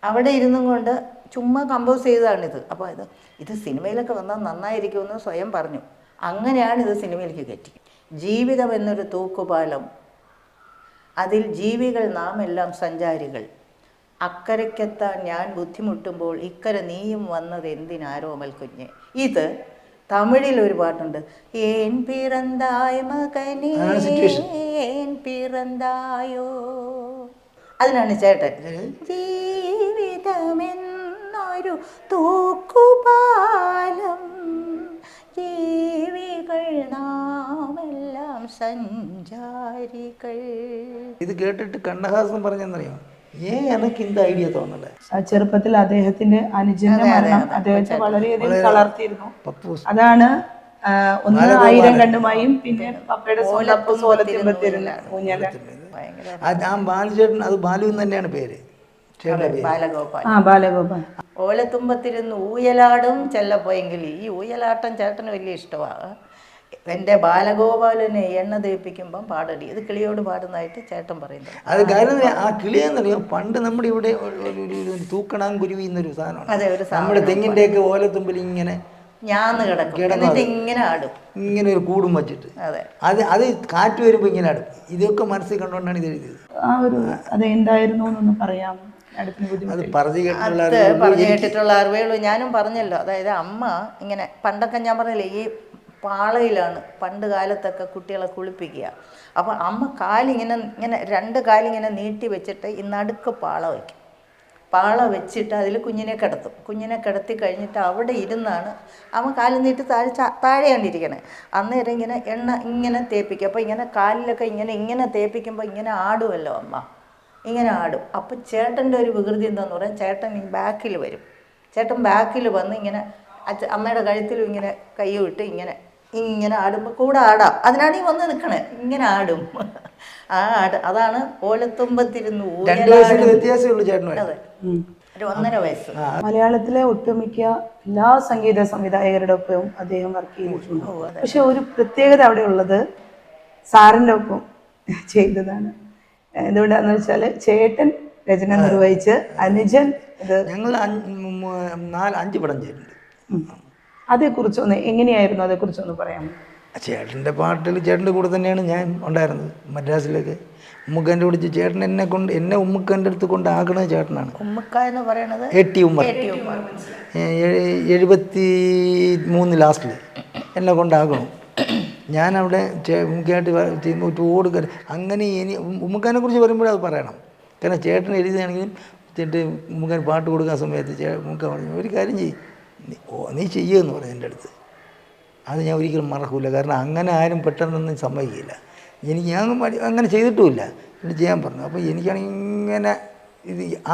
അവിടെ ഇരുന്നും കൊണ്ട് ചുമ്മാ കമ്പോസ് ചെയ്തതാണിത്. അപ്പോൾ ഇത് സിനിമയിലൊക്കെ വന്നാൽ നന്നായിരിക്കുമെന്ന് സ്വയം പറഞ്ഞു. അങ്ങനെയാണ് ഇത് സിനിമയിലേക്ക് കയറ്റി. ജീവിതം എന്നൊരു തൂക്കുപാലം, അതിൽ ജീവികൾ നാം എല്ലാം സഞ്ചാരികൾ. അക്കരയ്ക്കെത്താൻ ഞാൻ ബുദ്ധിമുട്ടുമ്പോൾ ഇക്കരെ നീയും വന്നത് എന്തിനാരോമൽ കുഞ്ഞെ. ഇത് തമിഴിൽ ഒരു പാട്ടുണ്ട്, ഏൻ പിറന്തായ് മകനേ ഏൻ പിറന്തായോ. അതിനാണ് ചേട്ടൻ ജീവിതമെന്നൊരു തൂക്കുപാലം, ജീവികൾ നാമെല്ലാം സഞ്ചാരികൾ. ഇത് കേട്ടിട്ട് കണ്ണഹാസൻ പറഞ്ഞെന്നറിയോ, എനിക്ക് ഇന്ത ഐഡിയ തോന്നണ്ടേ. ചെറുപ്പത്തിൽ അദ്ദേഹത്തിന്റെ അനുജന്റെ മരണം അദ്ദേഹത്തെ വളരെയധികം തളർത്തിയിരുന്നു. പപ്പൂസ് അതാണ് ഒന്ന് 1000 കണ്ണുമായും പിന്നെ പപ്പയുടെ സോലത്തിരുന്ന ഊഞ്ഞാല. ആ ബാലുചേട്ടൻ, അത് ബാലു എന്ന് തന്നെയാണ് പേര്, ചേട്ടൻ്റെ പേര് ബാലഗോപാൽ. ബാലഗോപാൽ. ഓലത്തുമ്പത്തിരുന്ന് ഊയലാടും ചെല്ലപ്പോയെങ്കിൽ ഈ ഊയലാട്ടം ചേട്ടന് വലിയ ഇഷ്ടമാണ്. എൻ്റെ ബാലഗോപാലനെ എണ്ണ തേപ്പിക്കുമ്പം പാടടി, ഇത് കിളിയോട് പാടുന്നതായിട്ട് ചേട്ടൻ പറയുന്നത്. അത് കാര്യം ആ കിളിയെന്നറിയോ, പണ്ട് നമ്മുടെ ഇവിടെ ഒരു തൂക്കണാങ്കുരുവി എന്നൊരു സാധനമാണ്. അതെ, ഒരു നമ്മുടെ തെങ്ങിൻ്റെയൊക്കെ ഓലത്തുമ്പിൽ ഇങ്ങനെ ഞാന്ന് കിടക്കും, എന്നിട്ട് ഇങ്ങനെ ആടും, ഇങ്ങനെ ഒരു കൂടും വച്ചിട്ട്. അതെ, അത് കാറ്റ് വരുമ്പോൾ ഇങ്ങനെ ആടും. ഇതൊക്കെ മനസ്സിൽ കണ്ടുകൊണ്ടാണ് ഇത് എഴുതിയത്. അത് എന്തായിരുന്നു എന്നൊന്ന് പറയാം. അത് പറഞ്ഞു കേട്ടിട്ടുള്ള അറിവുകൾ ഞാനും പറഞ്ഞല്ലോ. അതായത് അമ്മ ഇങ്ങനെ പണ്ടൊക്കെ ഞാൻ പറഞ്ഞില്ലേ, ഈ പാളയിലാണ് പണ്ട് കാലത്തൊക്കെ കുട്ടികളെ കുളിപ്പിക്കുക. അപ്പോൾ അമ്മ കാലിങ്ങനെ ഇങ്ങനെ 2 കാലിങ്ങനെ നീട്ടി വെച്ചിട്ട് ഈ നടുക്ക് പാള വയ്ക്കും. പാള വെച്ചിട്ട് അതിൽ കുഞ്ഞിനെ കിടത്തും. കുഞ്ഞിനെ കിടത്തി കഴിഞ്ഞിട്ട് അവിടെ ഇരുന്നാണ് അമ്മ കാലിൽ നീട്ടി താഴെയാണ്ടിരിക്കണേ. അന്നേരം ഇങ്ങനെ എണ്ണ ഇങ്ങനെ തേപ്പിക്കും. അപ്പോൾ ഇങ്ങനെ കാലിലൊക്കെ ഇങ്ങനെ തേപ്പിക്കുമ്പോൾ ഇങ്ങനെ ആടുമല്ലോ അമ്മ, ഇങ്ങനെ ആടും. അപ്പോൾ ചേട്ടൻ്റെ ഒരു വികൃതി എന്താണെന്ന് പറയാൻ, ചേട്ടൻ ഈ ബാക്കിൽ വരും. ചേട്ടൻ ബാക്കിൽ വന്ന് ഇങ്ങനെ അമ്മയുടെ കഴുത്തിലും ഇങ്ങനെ കൈ വിട്ട് ഇങ്ങനെ ആടുമ്പോൾ കൂടെ ആടാം. അതിനാണ് ഈ വന്ന് നിൽക്കണേ, ഇങ്ങനെ ആടും. അതാണ് ഓലത്തുമ്പത്തിരുന്ന് വ്യത്യാസമുള്ളൂ ചേട്ടൻ. അതെ, ഒരു 1.5 വയസ്സ്. മലയാളത്തിലെ ഒട്ടുമിക്ക എല്ലാ സംഗീത സംവിധായകരുടെ ഒപ്പവും അദ്ദേഹം വർക്ക് ചെയ്തിട്ടുണ്ട്. പക്ഷെ ഒരു പ്രത്യേകത അവിടെ ഉള്ളത് സാറിൻ്റെ ഒപ്പം ചെയ്തതാണ്. എന്തുകൊണ്ടാന്ന് വെച്ചാൽ ചേട്ടൻ രചന നിർവഹിച്ച് അനുജൻ ഇത് ഞങ്ങൾ 5 പടം ചെയ്തിട്ടുണ്ട്. അതേക്കുറിച്ചൊന്ന് എങ്ങനെയായിരുന്നു, അതേക്കുറിച്ചൊന്ന് പറയാമോ? ചേട്ടൻ്റെ പാട്ടിൽ ചേട്ടൻ്റെ കൂടെ തന്നെയാണ് ഞാൻ ഉണ്ടായിരുന്നത്. മദ്രാസിലേക്ക് ഉമ്മക്കാൻ്റെ വിളിച്ച് ചേട്ടൻ എന്നെ ഉമ്മക്കാൻ്റെ അടുത്ത് കൊണ്ടാക്കണത് ചേട്ടനാണ്. ഉമ്മക്ക എന്ന് പറയുന്നത് ഉമ്മർ 73 ലാസ്റ്റിൽ എന്നെ കൊണ്ടാക്കണം. ഞാനവിടെ ഉമ്മക്കായിട്ട് ടൂറ് അങ്ങനെ ഉമ്മക്കാനെ കുറിച്ച് പറയുമ്പോഴേ അത് പറയണം. കാരണം ചേട്ടൻ എഴുതിയാണെങ്കിലും ചേട്ടൻ ഉമ്മക്കാൻ പാട്ട് കൊടുക്കാൻ സമയത്ത് ഉമ്മക്ക പറഞ്ഞു, ഒരു കാര്യം നീ ചെയ്യുമെന്ന് പറഞ്ഞു എൻ്റെ അടുത്ത്. അത് ഞാൻ ഒരിക്കലും മറക്കില്ല. കാരണം അങ്ങനെ ആരും പെട്ടെന്നൊന്നും സമ്മതിക്കില്ല. ഞാൻ അങ്ങനെ ചെയ്തിട്ടുമില്ല. എന്നിട്ട് ചെയ്യാൻ പറഞ്ഞു. അപ്പോൾ എനിക്കാണെങ്കിൽ ഇങ്ങനെ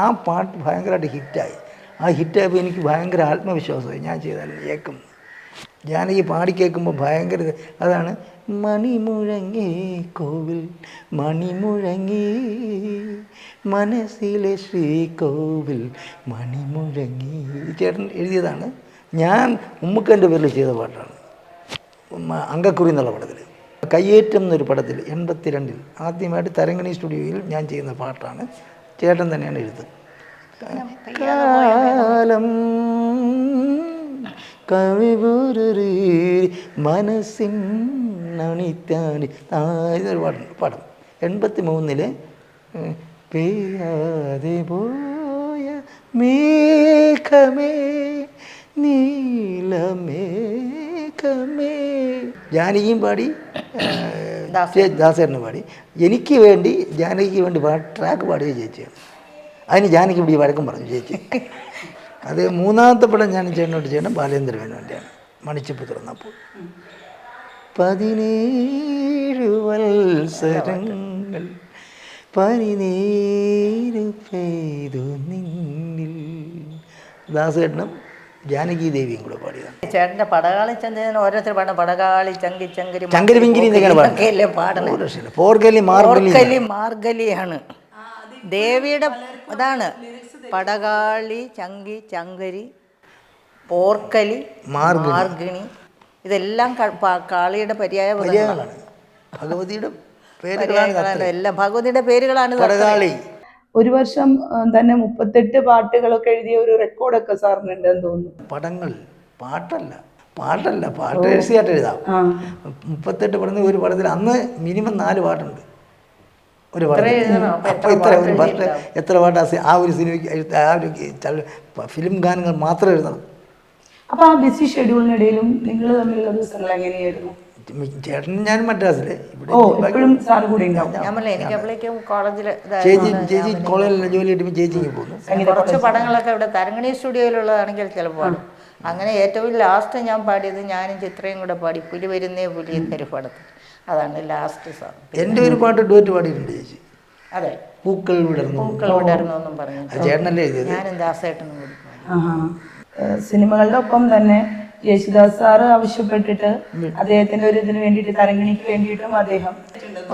ആ പാട്ട് ഭയങ്കരമായിട്ട് ഹിറ്റായി. ആ ഹിറ്റായപ്പോൾ എനിക്ക് ഭയങ്കര ആത്മവിശ്വാസമായി, ഞാൻ ചെയ്താലും കേൾക്കും. ജാനകി പാടി കേൾക്കുമ്പോൾ ഭയങ്കര അതാണ്, മണിമുഴങ്ങി കോവിൽ മണിമുഴങ്ങി മനസ്സിലെ ശ്രീകോവിൽ മണിമുഴങ്ങി. ചേട്ടൻ എഴുതിയതാണ്. ഞാൻ ഉമ്മക്കൻ്റെ പേരിൽ ചെയ്ത പാട്ടാണ്. അങ്കക്കുറി എന്നുള്ള പടത്തിൽ, കയ്യേറ്റം എന്നൊരു പടത്തിൽ 82 ആദ്യമായിട്ട് തരങ്കണി സ്റ്റുഡിയോയിൽ ഞാൻ ചെയ്യുന്ന പാട്ടാണ്. ചേട്ടൻ തന്നെയാണ് എഴുതുന്നത്. കാലം കവിപുരി മനസ്സിൻ അണിത്താണി ഇതൊരു പടം 83 പെയ്യാതെ പോയ മേഘമേ നീലമേഘമേ. ജാനകിയും പാടി, ദാസേട്ടനും പാടി. എനിക്ക് വേണ്ടി ജാനകിക്ക് വേണ്ടി ട്രാക്ക് പാടിയ ചേച്ചിയാണ്. അതിന് ജാനകി ഇവിടെ വഴക്കം പറഞ്ഞു ചേച്ചി. അത് 3ാമത്തെ പടം ഞാൻ ചേട്ടനോട് ചെയ്യണം ബാലേന്ദ്രന് വേണ്ടിയാണ്. മണിച്ചിപ്പ് തുറന്നപ്പോൾ 17 വത്സരങ്ങൾ പനിനീര് പെയ്തു നിന്നിൽ. ദാസേട്ടനും ജാനകി ദേവിയും കൂടെ പാടിയതാണ്. ചേട്ടൻ്റെ പടകാളി ചന്ദ്രൻ ഓരോരുത്തർ പാടും. പടകാളി ചങ്കി ചങ്കരി പോർക്കലി മാർഗലിയാണ് ദേവിയുടെ. അതാണ് പടകാളി ചങ്കി ചങ്കരി പോർക്കലി മാർഗിണി. ഇതെല്ലാം കാളിയുടെ പര്യായ പദങ്ങളാണ്. ഭഗവതിയുടെ എല്ലാം ഭഗവതിയുടെ പേരുകളാണ്. ഒരു വർഷം തന്നെ 38 പാട്ടുകളൊക്കെ എഴുതിയ ഒരു റെക്കോർഡൊക്കെ സാറിനുണ്ടെന്ന് തോന്നുന്നു. പടങ്ങൾ, പാട്ടല്ല, പാട്ടല്ല, പാട്ട് എഴുതിയായിട്ട് എഴുതാം. ആ 38 പടത്തിൽ ഒരു പടത്തിൽ അന്ന് മിനിമം 4 പാട്ടുണ്ട് ഒരു പടത്തിൽ. എഴുതണം. അപ്പോൾ അപ്പോൾ ഇത്ര ഒരു പാട്ട് എത്ര പാട്ട് ആ ഒരു സിനിമയ്ക്ക് ആ ഒരു ഫിലിം ഗാനങ്ങൾ മാത്രം എഴുതണം. അപ്പോൾ ആ ബിസി ഷെഡ്യൂളിനിടയിലും നിങ്ങൾ തമ്മിലുള്ള ദിവസങ്ങൾ എങ്ങനെയായിരുന്നു? ചേട്ടനും ഞാനും മദ്രാസിൽ ഇവിടെ ഓ എപ്പോഴും സാറ് കൂടെ ഉണ്ടാവും. ഞാൻ പറഞ്ഞില്ലേ, എനിക്ക് അപ്പോഴേക്കും കോളേജിൽ ചേച്ചി കോളേജിൽ ജോലി കിട്ടുമ്പോൾ ചേച്ചിക്ക് പോകുന്നു. കുറച്ച് പടങ്ങളൊക്കെ ഇവിടെ തരങ്ങണി സ്റ്റുഡിയോയിലുള്ളതാണെങ്കിൽ ചിലപ്പോൾ പാടും. അങ്ങനെ ഏറ്റവും ലാസ്റ്റ് ഞാൻ പാടിയത് ഞാനും ചിത്രയും കൂടെ പാടി പുലി വരുന്നേ പുലി എന്നൊരു പടത്തിൽ. അതാണ് ലാസ്റ്റ് സോങ്. എൻ്റെ ഒരു പാട്ട് ഡുവറ്റ് പാടിയിട്ടുണ്ട് ചേച്ചി. അതെ, പൂക്കൾ വിടർന്നു. പൂക്കൾ വിടർന്നു എന്നും പറഞ്ഞു ചേട്ടനല്ലേ എഴുതിയത്? ഞാനും ദാസേട്ടനും കൂടി പാടി. സിനിമകളുടെ ഒപ്പം തന്നെ യേശുദാസ് സാറ് ആവശ്യപ്പെട്ടിട്ട് അദ്ദേഹത്തിന്റെ ഒരു ഇതിന് വേണ്ടിയിട്ട് തരങ്ങിണിക്ക് വേണ്ടിയിട്ടും അദ്ദേഹം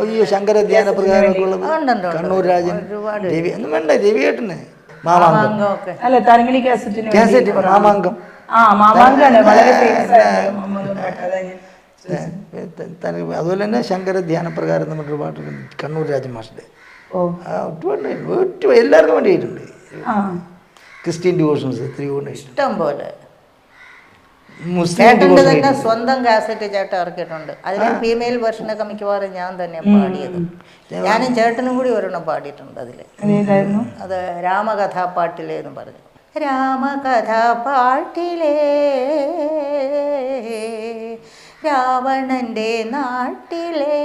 അയ്യോ ശങ്കര ധ്യാന പ്രകാരമൊക്കെ ഉള്ളത് കണ്ണൂർ രാജൻ രവി ഒന്നും വേണ്ട, രവിയേട്ടന് മാമാങ്കം ഒക്കെ അല്ല തരങ്ങിണി കാസറ്റിന് കാസറ്റ് മാമാങ്കം. മാമാങ്കാണ് വളരെ ഫേമസ് അതുപോലെ തന്നെ ശങ്കര ധ്യാന പ്രകാരം നമ്മുടെ പാട്ട് കണ്ണൂർ രാജൻ മാഷിൻ്റെ എല്ലാവർക്കും വേണ്ടിയിട്ടുണ്ട്. ക്രിസ്ത്യൻ ഡിവോഷൻസ് ഇഷ്ടം പോലെ. മുസ്ലിം ചേട്ടൻ്റെ തന്നെ സ്വന്തം കാസറ്റ് ചേട്ടൻ ഇറക്കിയിട്ടുണ്ട്. അതിൽ ഫീമെയിൽ വെർഷനൊക്കെ മിക്കവാറും ഞാൻ തന്നെ പാടിയത്. ഞാനും ചേട്ടനും കൂടി ഒരെണ്ണം പാടിയിട്ടുണ്ട് അതിൽ. അത് രാമകഥാപാട്ടിലേ എന്ന് പറഞ്ഞു. രാമകഥാപാട്ടിലേ രാവണൻ്റെ നാട്ടിലേ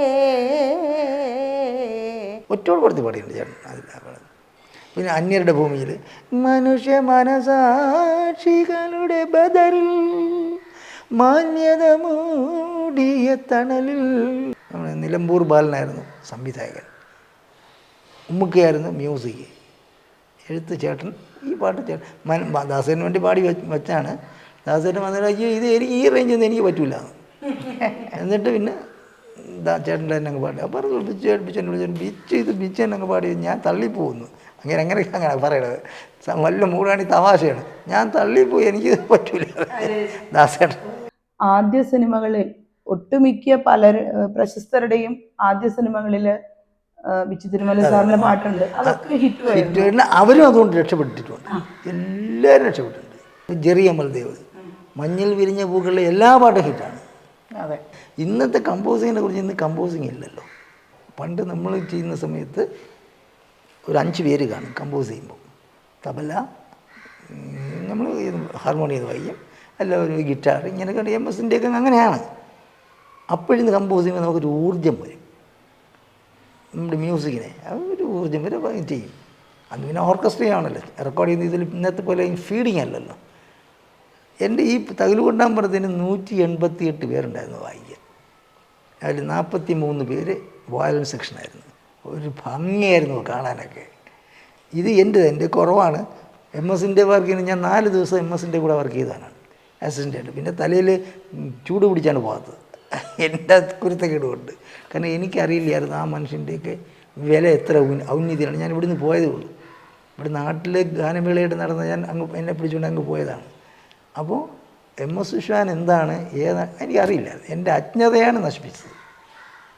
ഒറ്റോട് കൊടുത്ത് പാടിയിട്ടുണ്ട് ചേട്ടൻ അതിൽ. പിന്നെ അന്യരുടെ ഭൂമിയിൽ മനുഷ്യ മനസാക്ഷികളുടെ ബദറിൽ മാന്യത മൂടിയ തണലിൽ. നമ്മുടെ നിലമ്പൂർ ബാലനായിരുന്നു സംവിധായകൻ, ഉമ്മുക്കയായിരുന്നു മ്യൂസിക്, എഴുത്ത് ചേട്ടൻ. ഈ പാട്ട് ചേട്ടൻ ദാസേന് വേണ്ടി പാടി വെച്ചാണ്. ദാസേട്ടൻ വന്നിട്ട് അയ്യോ ഇത് എനിക്ക് ഈ റേഞ്ചൊന്നും എനിക്ക് പറ്റൂല എന്നിട്ട് പിന്നെ ചേട്ടൻ്റെ തന്നെ അങ്ങ് പാടി. അപ്പോൾ ബിച്ച് തന്നെ അങ്ങ് പാടി ഞാൻ തള്ളിപ്പോകുന്നു. അങ്ങനെ പറയണത് വല്ല മൂടാണി തമാശയാണ്. ഞാൻ തള്ളിപ്പോയി, എനിക്ക് പറ്റൂല ദാസേട്ടൻ. ആദ്യ സിനിമകളിൽ ഒട്ടുമിക്ക പ്രശസ്തരുടെയും ആദ്യ സിനിമകളിൽ ബിച്ചു തിരുമല സാറിന്റെ പാട്ടുണ്ട്. അതൊക്കെ ഹിറ്റ്. അവരും അതുകൊണ്ട് രക്ഷപ്പെട്ടിട്ടുണ്ട്, എല്ലാവരും രക്ഷപ്പെട്ടിട്ടുണ്ട്. ജെറി അമൽദേവ് മഞ്ഞിൽ വിരിഞ്ഞ പൂക്കളിലെ എല്ലാ പാട്ടും ഹിറ്റാണ്. അതെ, ഇന്നത്തെ കമ്പോസിങ്ങിനെ കുറിച്ച് ഇന്ന് കമ്പോസിങ് ഇല്ലല്ലോ. പണ്ട് നമ്മൾ ചെയ്യുന്ന സമയത്ത് ഒരു 5 പേര് കാണും കമ്പോസ് ചെയ്യുമ്പോൾ. തബല, നമ്മൾ ഹാർമോണിയം വായിക്കും, അല്ല ഒരു ഗിറ്റാർ, ഇങ്ങനെയൊക്കെ MS-ൻ്റെയൊക്കെ അങ്ങനെയാണ്. അപ്പോഴിന്ന് കമ്പോസ് ചെയ്യുമ്പോൾ നമുക്കൊരു ഊർജ്ജം വരും, നമ്മുടെ മ്യൂസിക്കിനെ ഒരു ഊർജ്ജം വരെ ചെയ്യും. അന്ന് പിന്നെ ഓർക്കസ്ട്രയാണല്ലോ റെക്കോർഡ് ചെയ്യുന്ന. ഇതിൽ ഇന്നത്തെ പോലെ ഫീഡിങ് അല്ലല്ലോ. എൻ്റെ ഈ തകിലുകൊണ്ടാമ്പറത്തിന് 188 പേരുണ്ടായിരുന്നു വായിക്കാൻ. അതിൽ 43 പേര് വയലിൻ സെക്ഷനായിരുന്നു. ഒരു ഭംഗിയായിരുന്നു കാണാനൊക്കെ. ഇത് എൻ്റെ കുറവാണ്. MS-ൻ്റെ വർക്ക് ചെയ്യുന്നത് ഞാൻ 4 ദിവസം MS-ൻ്റെ കൂടെ വർക്ക് ചെയ്തതാണ് അസിസ്റ്റൻ്റായിട്ട്. പിന്നെ തലയിൽ ചൂട് പിടിച്ചാണ് പോകാത്തത് എൻ്റെ കുരുത്തക്കേട് കൊണ്ട്. കാരണം എനിക്കറിയില്ലായിരുന്നു ആ മനുഷ്യൻ്റെയൊക്കെ വില എത്ര ഔന്നതിയാണ്. ഞാൻ ഇവിടുന്ന് പോയതേ ഉള്ളൂ. ഇവിടെ നാട്ടിൽ ഗാനമേളയായിട്ട് നടന്ന ഞാൻ എന്നെ പിടിച്ചുകൊണ്ട് അങ്ങ് പോയതാണ്. അപ്പോൾ MS വിശ്വാൻ എന്താണ് ഏതാണ് എനിക്കറിയില്ലായിരുന്നു. എൻ്റെ അജ്ഞതയാണ് നശിപ്പിച്ചത്.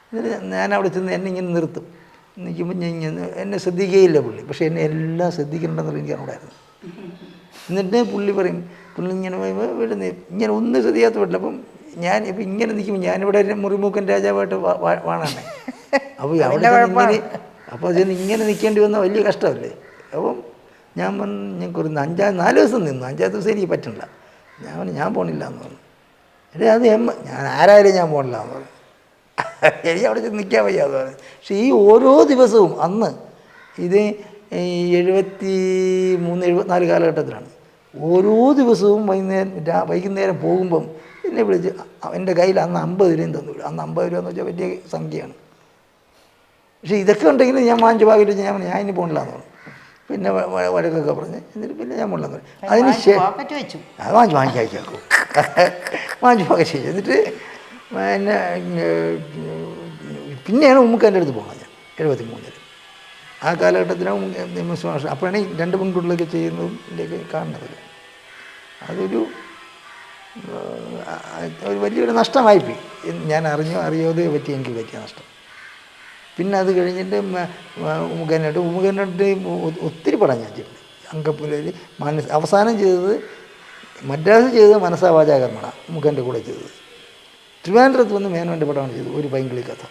എന്നിട്ട് ഞാനവിടെ ചെന്ന് എന്നെ ഇങ്ങനെ നിർത്തും. നിൽക്കുമ്പോൾ ഞാൻ എന്നെ ശ്രദ്ധിക്കുകയില്ല പുള്ളി, പക്ഷേ എന്നെ എല്ലാം ശ്രദ്ധിക്കണമെന്നുള്ള എനിക്ക് അറിയാമായിരുന്നു. എന്നിട്ട് പുള്ളി പറയും, പുള്ളി ഇങ്ങനെ ഇങ്ങനെ ഒന്നും ശ്രദ്ധിക്കാത്ത പറ്റില്ല. അപ്പം ഞാൻ ഇപ്പം ഇങ്ങനെ നിൽക്കുമ്പോൾ ഞാനിവിടെ മുറിമൂക്കൻ രാജാവായിട്ട് വാണാണ്. അപ്പോൾ അവിടെ ഇങ്ങനെ അപ്പോൾ അതിന് ഇങ്ങനെ നിൽക്കേണ്ടി വന്നാൽ വലിയ കഷ്ടമല്ലേ. അപ്പം ഞാൻ ഞാൻ കുറേ 4 ദിവസം നിന്നു. 5-ാമത്തെ ദിവസം എനിക്ക് പറ്റില്ല. ഞാൻ പോണില്ല എന്ന് പറഞ്ഞു. അത് ഞാൻ ആരായാലും ഞാൻ പോണില്ല എന്ന് പറഞ്ഞു. എനിക്ക് അവിടെ ചെന്ന് നിൽക്കാൻ വയ്യാതെ പറഞ്ഞു. പക്ഷേ ഈ ഓരോ ദിവസവും അന്ന് ഇത് 73-74 കാലഘട്ടത്തിലാണ്. ഓരോ ദിവസവും വൈകുന്നേരം പോകുമ്പം എന്നെ വിളിച്ച് എൻ്റെ കയ്യിൽ അന്ന് 50 രൂപയും തന്നു. അന്ന് 50 രൂപ എന്ന് വെച്ചാൽ വലിയ സംഖ്യയാണ്. പക്ഷേ ഇതൊക്കെ ഉണ്ടെങ്കിൽ ഞാൻ വാങ്ങിച്ച് ഭാഗത്ത് ഞാൻ ഇനി പോണില്ല എന്ന് പറഞ്ഞു. പിന്നെ വഴക്കൊക്കെ പറഞ്ഞ് എന്നിട്ട് പിന്നെ ഞാൻ പോണില്ല എന്ന് പറഞ്ഞു. അതിന് ശേഷം വാങ്ങിച്ച് അയച്ചേക്കും വാങ്ങിച്ച് പോക്കറ്റ് വെച്ചു. എന്നിട്ട് എന്നെ പിന്നെയാണ് ഉമ്മുക്കാൻ്റെ അടുത്ത് പോകുന്നത് ഞാൻ 73-ൽ. ആ കാലഘട്ടത്തിലാണ് MS മാഷ്. അപ്പോഴാണ് ഈ 2 പെൺകുട്ടികളൊക്കെ ചെയ്യുന്നതും ഇതിൻ്റെയൊക്കെ കാണുന്നത്. അതൊരു വലിയൊരു നഷ്ടമായിപ്പോയി. ഞാൻ അറിയാതെ എനിക്ക് പറ്റിയ നഷ്ടം. പിന്നെ അത് കഴിഞ്ഞിട്ട് ഉമ്മുഖനായിട്ട് ഒത്തിരി പടം ഞാൻ ചെയ്തിട്ടുണ്ട്. അങ്കപ്പുലയിൽ അവസാനം ചെയ്തത് മദ്രാസ് ചെയ്തത് മനസ്സാ വാചാ കർമ്മണ, മുഖൻ്റെ കൂടെ ചെയ്തത്. ട്രിവാൻഡ്രത്ത് വന്ന് മേനോൻ്റെ പടമാണ് ചെയ്തത്, ഒരു പൈങ്കിളി കഥ.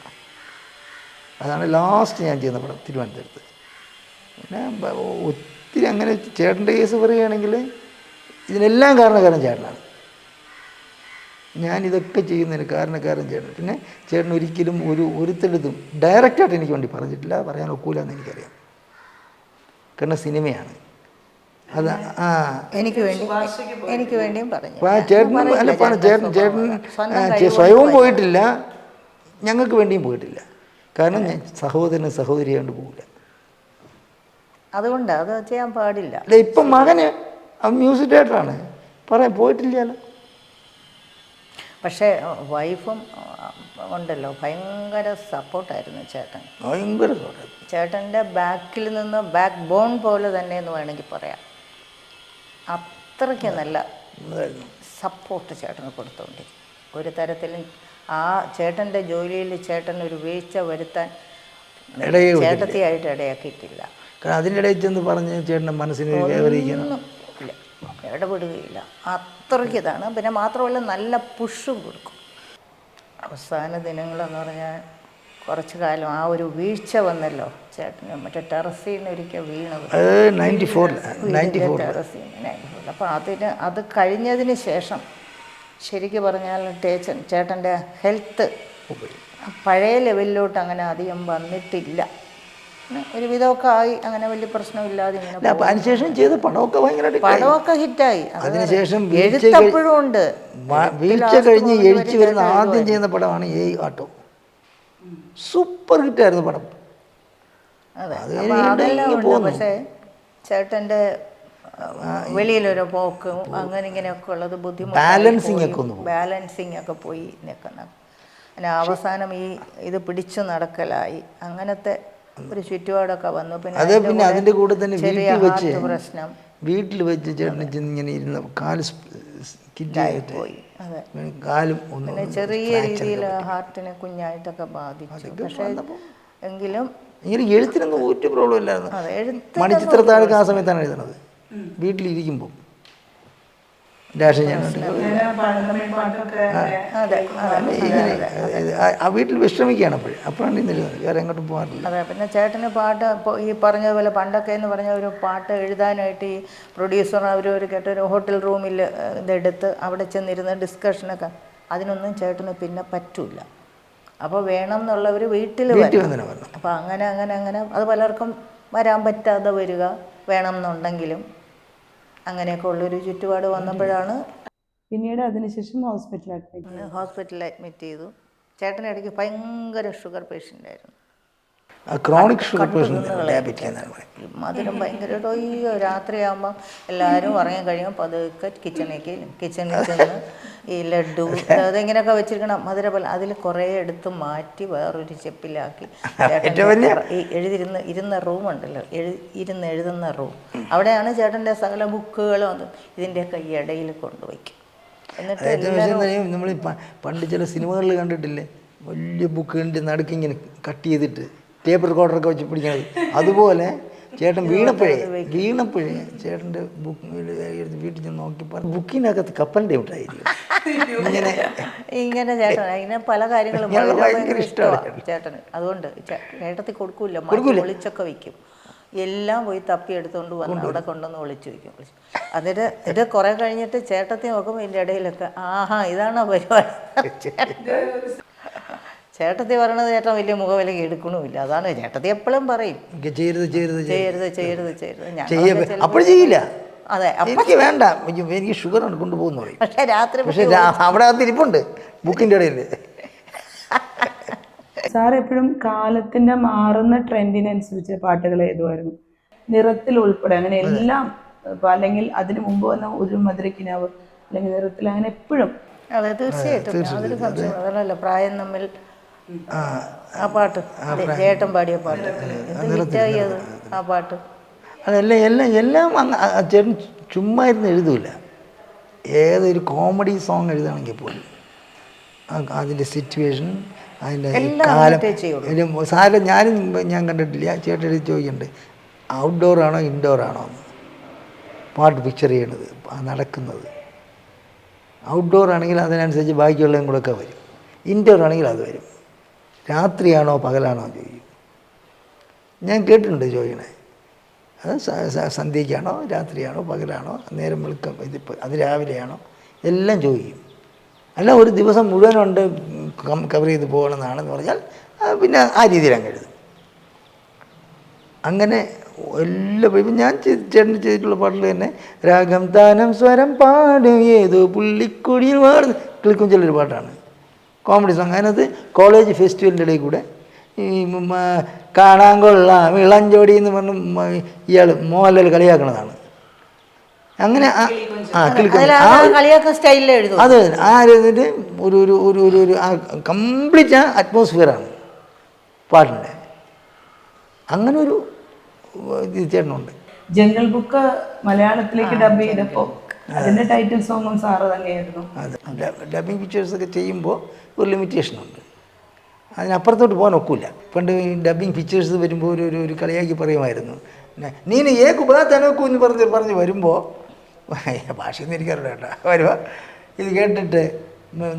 അതാണ് ലാസ്റ്റ് ഞാൻ ചെയ്യുന്ന പടം തിരുവനന്തപുരത്ത്. പിന്നെ ഒത്തിരി അങ്ങനെ ചേട്ടൻ്റെ കേസ് പറയുകയാണെങ്കിൽ ഇതിനെല്ലാം കാരണക്കാരൻ ചേട്ടനാണ്. ഞാനിതൊക്കെ ചെയ്യുന്നതിന് കാരണക്കാരൻ ചേട്ടൻ. പിന്നെ ചേട്ടൻ ഒരിക്കലും ഒരുത്തെടുത്തും ഡയറക്റ്റായിട്ട് എനിക്ക് വേണ്ടി പറഞ്ഞിട്ടില്ല, പറയാൻ ഒക്കൂലെന്ന് എനിക്കറിയാം. കാരണം സിനിമയാണ് അത്. എനിക്ക് വേണ്ടിയും പറഞ്ഞു. ചേട്ടൻ അല്ല ചേട്ടൻ സ്വയവും പോയിട്ടില്ല, ഞങ്ങൾക്ക് വേണ്ടിയും പോയിട്ടില്ല. കാരണം സഹോദരന് സഹോദരിയാണ്ട് പോകില്ല. അതുകൊണ്ട് അത് ചെയ്യാൻ പാടില്ല. അല്ല ഇപ്പം മകന് മ്യൂസിക് ഡയറക്ടറാണ്, പറയാൻ പോയിട്ടില്ലല്ലോ. പക്ഷേ വൈഫും ഉണ്ടല്ലോ, ഭയങ്കര സപ്പോർട്ടായിരുന്നു ചേട്ടൻ. ഭയങ്കര സപ്പോർട്ടായിരുന്നു. ചേട്ടൻ്റെ ബാക്കിൽ നിന്ന് ബാക്ക് ബോൺ പോലെ തന്നെ എന്ന് വേണമെങ്കിൽ പറയാം. അത്രയ്ക്ക് നല്ല സപ്പോർട്ട് ചേട്ടന് കൊടുത്തുകൊണ്ടിരിക്കും. ഒരു തരത്തിലും ആ ചേട്ടൻ്റെ ജോലിയിൽ ചേട്ടൻ ഒരു വീഴ്ച വരുത്താൻ ചേട്ടത്തിയായിട്ട് ഇടയാക്കിയിട്ടില്ല. കാരണം അതിനിടയിൽ ചെന്ന് പറഞ്ഞ് ചേട്ടൻ്റെ മനസ്സിന് ഒന്നും ഇല്ല, ഇടപെടുകയില്ല. അത്രയ്ക്ക് ഇതാണ്. പിന്നെ മാത്രമല്ല നല്ല പുഷും കൊടുക്കും. അവസാന ദിനങ്ങളെന്ന് പറഞ്ഞാൽ കുറച്ച് കാലം ആ ഒരു വീഴ്ച വന്നല്ലോ ചേട്ടന്, മറ്റേ ടെറസീന്ന് ഒരിക്കൽ വീണത് 94 ടെറസീന്ന്. അപ്പോൾ അത് കഴിഞ്ഞതിന് ശേഷം ശരിക്കും പറഞ്ഞാൽ ചേട്ടൻ്റെ ഹെൽത്ത് പഴയ ലെവലിലോട്ട് അങ്ങനെ അധികം വന്നിട്ടില്ല. ഒരുവിധമൊക്കെ ആയി, അങ്ങനെ വലിയ പ്രശ്നമില്ലാതെ ഇങ്ങനെ. അതിനുശേഷം ചെയ്ത പടമൊക്കെ ഹിറ്റായി. അതിനുശേഷം എഴുത്തപ്പോഴും ഉണ്ട്. വീഴ്ച കഴിഞ്ഞ് എഴുതി വരുന്ന ആദ്യം ചെയ്യുന്ന പടമാണ് ഏയ് ആട്ടോ. സൂപ്പർ ഹിറ്റായിരുന്നു പടം. അതെ, അതെല്ലാം ഉണ്ട്. പക്ഷേ ചേട്ടൻ്റെ വെളിയിലൊരു പോക്കും അങ്ങനെ ഇങ്ങനെയൊക്കെ ഉള്ളത് ബുദ്ധിമുട്ട്, ബാലൻസിങ് ഒക്കെ പോയി നിൽക്കുന്നത്. പിന്നെ അവസാനം ഇത് പിടിച്ചു നടക്കലായി, അങ്ങനത്തെ ഒരു ചുറ്റുപാടൊക്കെ വന്നു. പിന്നെ അതിൻ്റെ കൂടെ തന്നെ പ്രശ്നം വീട്ടിൽ വെച്ച് ചേട്ടൻ ഇങ്ങനെ ഇരുന്ന് കാല് പോയി. അതെ, കാലും പിന്നെ ചെറിയ രീതിയിൽ ഹാർട്ടിനെ കുഞ്ഞായിട്ടൊക്കെ ബാധിച്ചു. പക്ഷേ എങ്കിലും ഇങ്ങനെ എഴുത്തിനൊന്നും ഒരു പ്രോബ്ലം ഇല്ലായിരുന്നു. മണിച്ചിത്രത്താഴൊക്കെ ആ സമയത്താണ് എഴുതണത്, വീട്ടിലിരിക്കുമ്പോൾ. വീട്ടിൽ വിശ്രമിക്കുകയാണ് അപ്പോഴാണ് ഇന്ന് എഴുതുന്നത്, വേറെ എങ്ങോട്ടും പോകാറില്ല. അതെ, പിന്നെ ചേട്ടന് പാട്ട് ഈ പറഞ്ഞതുപോലെ പണ്ടൊക്കെ എന്ന് പറഞ്ഞ ഒരു പാട്ട് എഴുതാനായിട്ട് ഈ പ്രൊഡ്യൂസർ ഒരു കേട്ടൊരു ഹോട്ടൽ റൂമിൽ ഇതെടുത്ത് അവിടെ ചെന്നിരുന്ന ഡിസ്കഷനൊക്കെ, അതിനൊന്നും ചേട്ടന് പിന്നെ പറ്റൂല. അപ്പോൾ വേണം എന്നുള്ളവർ വീട്ടിൽ വരണം. അപ്പോൾ അങ്ങനെ അത് പലർക്കും വരാൻ പറ്റാതെ വരിക, വേണം എന്നുണ്ടെങ്കിലും അങ്ങനെയൊക്കെ ഉള്ളൊരു ചുറ്റുപാട് വന്നപ്പോഴാണ് പിന്നീട് അതിനുശേഷം ഹോസ്പിറ്റലിൽ അഡ്മിറ്റ് ചെയ്തു. ചേട്ടന് ഇടയ്ക്ക് ഭയങ്കര ഷുഗർ പേഷ്യൻ്റ് ആയിരുന്നു. ക്രോണിക് ഷുഗർ മധുരം ഭയങ്കര. രാത്രിയാകുമ്പം എല്ലാവരും ഉറങ്ങി കഴിയുമ്പോൾ പതുക്കെ കിച്ചണിൽ ചെന്ന് ഈ ലഡ്ഡു അതെങ്ങനെയൊക്കെ വെച്ചിരിക്കണം മധുരപോലെ അതിൽ കുറേ എടുത്ത് മാറ്റി വേറൊരു ചെപ്പിലാക്കി ഈ ഇരുന്ന റൂമുണ്ടല്ലോ, എഴുതുന്ന റൂം, അവിടെയാണ് ചേട്ടൻ്റെ സകല ബുക്കുകളും അതും ഇതിൻ്റെയൊക്കെ ഇടയിൽ കൊണ്ടുവയ്ക്കും. എന്നിട്ട് നമ്മൾ പണ്ട് ചില സിനിമകളിൽ കണ്ടിട്ടില്ലേ, വലിയ ബുക്കിൻ്റെ നടുക്കിങ്ങനെ കട്ട് ചെയ്തിട്ട് ടേപ്പ് റെക്കോർഡറൊക്കെ വെച്ച് പിടിക്കണത്, അതുപോലെ ചേട്ടൻ വീണപ്പോഴേ ചേട്ടൻ്റെ ബുക്ക് വീട്ടിൽ ചെന്ന് നോക്കിയപ്പോൾ ബുക്കിനകത്ത് കപ്പലിൻ്റെ ഉണ്ടായിരിക്കും. ഇങ്ങനെ ചേട്ടൻ ഇങ്ങനെ പല കാര്യങ്ങളും ഭയങ്കര ഇഷ്ടമാണ് ചേട്ടന്. അതുകൊണ്ട് ചേട്ടത്തിൽ കൊടുക്കൂല, ഒളിച്ചൊക്കെ വയ്ക്കും. എല്ലാം പോയി തപ്പി എടുത്തുകൊണ്ട് വന്ന് അവിടെ കൊണ്ടുവന്ന് ഒളിച്ചു വയ്ക്കും. എന്നിട്ട് ഇത് കുറേ കഴിഞ്ഞിട്ട് ചേട്ടത്തിൽ നോക്കുമ്പോൾ ഇതിൻ്റെ ഇടയിലൊക്കെ ഇതാണോ പരിപാടി. ചേട്ടത്തി പറയണത് ചേട്ടൻ വലിയ മുഖവിലക്ക് എടുക്കണമില്ല. അതാണ് ചേട്ടത്തി എപ്പോഴും പറയും ചെയ്യരുത്. അപ്പോൾ ചെയ്യില്ല. അതെ, എനിക്ക് വേണ്ട, എനിക്ക് ഷുഗറാണ് കൊണ്ടുപോകുന്നു പറയും. പക്ഷേ രാത്രി അവിടെ ഇരിപ്പുണ്ട് ബുക്കിൻ്റെ ഇടയിൽ. സാർ എപ്പോഴും കാലത്തിന്റെ മാറുന്ന ട്രെൻഡിനനുസരിച്ച് പാട്ടുകൾ എഴുതുമായിരുന്നു, നിറത്തിൽ ഉൾപ്പെടെ അങ്ങനെ എല്ലാം. അല്ലെങ്കിൽ അതിനു മുമ്പ് വന്ന ഒരു മധുരക്കിനാവ് അല്ലെങ്കിൽ നിറത്തിൽ, അങ്ങനെ എപ്പോഴും. അതെ, തീർച്ചയായിട്ടും അതൊരു സംശയം. അതല്ല പ്രായം തമ്മിൽ ആ പാട്ട് ചേട്ടൻ പാടിയ പാട്ട് ഹിറ്റായത് ആ പാട്ട്. എല്ലാം ചേട്ടൻ ചുമ്മാ ഇരുന്ന് എഴുതൂല. ഏതൊരു കോമഡി സോങ് എഴുതുകയാണെങ്കിൽ പോലും അതിൻ്റെ സിറ്റുവേഷൻ, അതിൻ്റെ കാലം സാരം ഞാൻ കണ്ടിട്ടില്ല. ചേട്ടൻ എഴുതി ചോദിക്കുന്നുണ്ട്, ഔട്ട്ഡോർ ആണോ ഇൻഡോർ ആണോ എന്ന് പാട്ട് പിക്ചർ ചെയ്യണത്, നടക്കുന്നത്. ഔട്ട്ഡോർ ആണെങ്കിൽ അതിനനുസരിച്ച് ബാക്കിയുള്ളതും കൂടെ ഒക്കെ വരും. ഇൻഡോർ ആണെങ്കിൽ അത് വരും. രാത്രിയാണോ പകലാണോ ചോദിക്കും. ഞാൻ കേട്ടിട്ടുണ്ട് ചോദിക്കണേ. അത് സന്ധ്യയ്ക്കാണോ രാത്രിയാണോ പകലാണോ നേരം വെളുക്കം ഇതിപ്പോൾ അത് രാവിലെയാണോ എല്ലാം ചോദിക്കും. അല്ല ഒരു ദിവസം മുഴുവനുണ്ട് കവർ ചെയ്ത് പോകണമെന്നാണെന്ന് പറഞ്ഞാൽ പിന്നെ ആ രീതിയിൽ അങ്ങ് എഴുതും. അങ്ങനെ എല്ലാ ഇപ്പം ഞാൻ ചേട്ടന് ചെയ്തിട്ടുള്ള പാട്ടിൽ തന്നെ രാഗം താനം സ്വരം പാടും ഏതോ പുള്ളിക്കൊടിയിൽ മാറുന്നു കിളിക്കും ചിലൊരു പാട്ടാണ്, കോമഡി സോങ്. അതിനകത്ത് കോളേജ് ഫെസ്റ്റിവലിൻ്റെ ഇടയിൽ കൂടെ ഈ കാണാൻ കൊള്ളാം ഇളഞ്ചോടി എന്ന് പറഞ്ഞ് ഇയാൾ മോഹൻലാൽ കളിയാക്കണതാണ്. അങ്ങനെ കളിയാക്കുന്ന സ്റ്റൈലിൽ എഴുതും. അത് ആ എഴുതിയിട്ട് ഒരു ഒരു ഒരു ഒരു ഒരു ആ കംപ്ലീറ്റ് ആ അറ്റ്മോസ്ഫിയറാണ് പാട്ടിൻ്റെ. അങ്ങനെ ഒരു ചേട്ടനുണ്ട്. ജംഗിൾ ബുക്ക് മലയാളത്തിലേക്ക് ഡബ് ചെയ്തപ്പോൾ അതിൻ്റെ ടൈറ്റിൽ സോങ്ങും സാറ് തന്നെയായിരുന്നു. അതെ, ഡബിങ് പിക്ചേഴ്സൊക്കെ ചെയ്യുമ്പോൾ ഒരു ലിമിറ്റേഷനുണ്ട്, അതിനപ്പുറത്തോട്ട് പോകാൻ ഒക്കില്ല. പണ്ട് ഈ ഡബിങ് പിക്ചേഴ്സ് വരുമ്പോൾ ഒരു ഒരു കളിയാക്കി പറയുമായിരുന്നു, നീന് ഏക്ക് ബാത്തനോക്കൂ എന്ന് പറഞ്ഞ് വരുമ്പോൾ ഭാഷയൊന്നും എനിക്കറിയില്ല കേട്ടോ. വരുമ്പോൾ ഇത് കേട്ടിട്ട്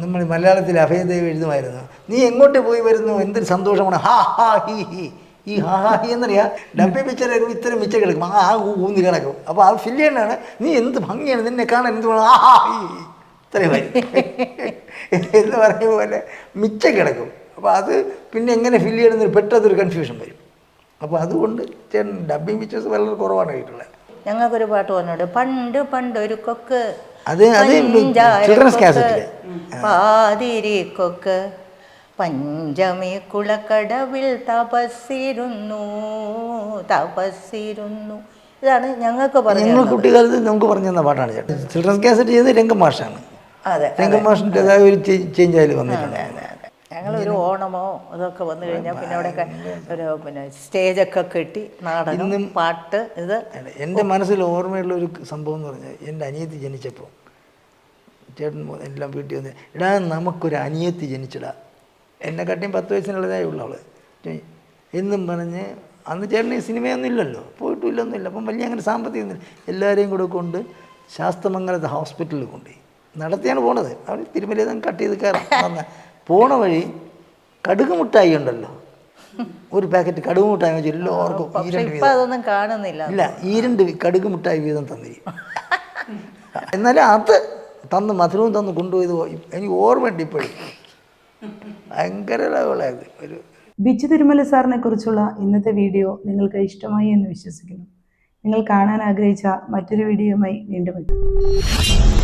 നമ്മൾ മലയാളത്തിൽ അഭയദേവ് എഴുതുമായിരുന്നു, നീ എങ്ങോട്ട് പോയി വരുന്നു, എന്തൊരു സന്തോഷമാണ്, ഹാ ഹാ ഹി ഹി. ഈ ഹാ ഹാ ഹി എന്നറിയാം ഡബിങ് പിക്ചർ ഇത്തരം മിച്ചം കിടക്കും, ആ ഊന്നി കിടക്കും. അപ്പോൾ അത് ഫില്ല് ചെയ്യണതാണ്, നീ എന്ത് ഭംഗിയാണ് നിന്നെ കാണാൻ, എന്ത് വേണം, ആ ഹാ ഹി ഇത്രയും വരും എന്ന് പറഞ്ഞ പോലെ മിച്ചം കിടക്കും. അപ്പോൾ അത് പിന്നെ എങ്ങനെ ഫില്ല് ചെയ്യണമെന്ന് പെട്ടെന്നൊരു കൺഫ്യൂഷൻ വരും. അപ്പോൾ അതുകൊണ്ട് ഡബിങ് പിക്ചേഴ്സ് വളരെ കുറവാണ് കേട്ടുള്ളത്. ഞങ്ങൾക്കൊരു പാട്ട് വന്നോട്, പണ്ട് പണ്ടൊരു കൊക്ക് അത് ചിൽഡ്രൻസ് കാസറ്റില് പാതിരി കൊക്ക് പഞ്ചമി കുളക്കടവിൽ തപസ്സിരുന്നു തപസ്സിരുന്നു. ഇതാണ് ഞങ്ങൾക്ക് പറഞ്ഞു. ഞങ്ങൾ കുട്ടിക്കാലത്ത് നമുക്ക് പറഞ്ഞു തന്ന പാട്ടാണ് ചേട്ടൻ. ചിൽഡ്രൻസ് കാസറ്റ് ചെയ്ത് രംഗം മാഷാണ്. അതെ, രംഗം മാഷിൻ്റെതായ ഒരു ചേഞ്ച് അതിൽ വന്നിട്ടുണ്ട്. ഞങ്ങളൊരു ഓണമോ അതൊക്കെ വന്നു കഴിഞ്ഞാൽ പിന്നെ അവിടെയൊക്കെ ഒരു പിന്നെ സ്റ്റേജൊക്കെ കെട്ടി നാടകം പാട്ട്. ഇത് എൻ്റെ മനസ്സിൽ ഓർമ്മയുള്ള ഒരു സംഭവം എന്ന് പറഞ്ഞാൽ എൻ്റെ അനിയത്തി ജനിച്ചപ്പോൾ ചേട്ടൻ എല്ലാം വീട്ടിൽ വന്ന്, എടാ നമുക്കൊരു അനിയത്തി ജനിച്ചിടാ, എന്നെക്കാട്ടിയും 10 വയസ്സിനുള്ളതായി ഉള്ള അവൾ എന്നും പറഞ്ഞ്. അന്ന് ചേട്ടന് സിനിമയൊന്നും ഇല്ലല്ലോ, പോയിട്ടില്ലൊന്നുമില്ല. അപ്പം വലിയ അങ്ങനെ സാമ്പത്തികമൊന്നുമില്ല. എല്ലാവരെയും കൂടെ കൊണ്ട് ശാസ്തമംഗലത്തെ ഹോസ്പിറ്റലിൽ കൊണ്ടുപോയി നടത്തിയാണ് പോണത്. അവിടെ തിരുമലയിൽ നിന്ന് കട്ട് ചെയ്ത് കയറാം. പോണ വഴി കടുക് മുട്ടായി ഉണ്ടല്ലോ, ഒരു പാക്കറ്റ് കടുക് മുട്ടായി വെച്ച് എല്ലാവർക്കും അതൊന്നും കാണുന്നില്ല. ഇല്ല, 2 കടുക് മുട്ടായി വീതം തന്നിരിക്കും. എന്നാലും അത് തന്ന് മധുരവും തന്ന് കൊണ്ടുപോയത് എനിക്ക് ഓർമ്മയുണ്ട് ഇപ്പോഴും. ഭയങ്കര ലെവലായത്. ഒരു ബിജു തിരുമല സാറിനെ കുറിച്ചുള്ള ഇന്നത്തെ വീഡിയോ നിങ്ങൾക്ക് ഇഷ്ടമായി എന്ന് വിശ്വസിക്കുന്നു. നിങ്ങൾ കാണാൻ ആഗ്രഹിച്ച മറ്റൊരു വീഡിയോയുമായി വീണ്ടും എത്തും.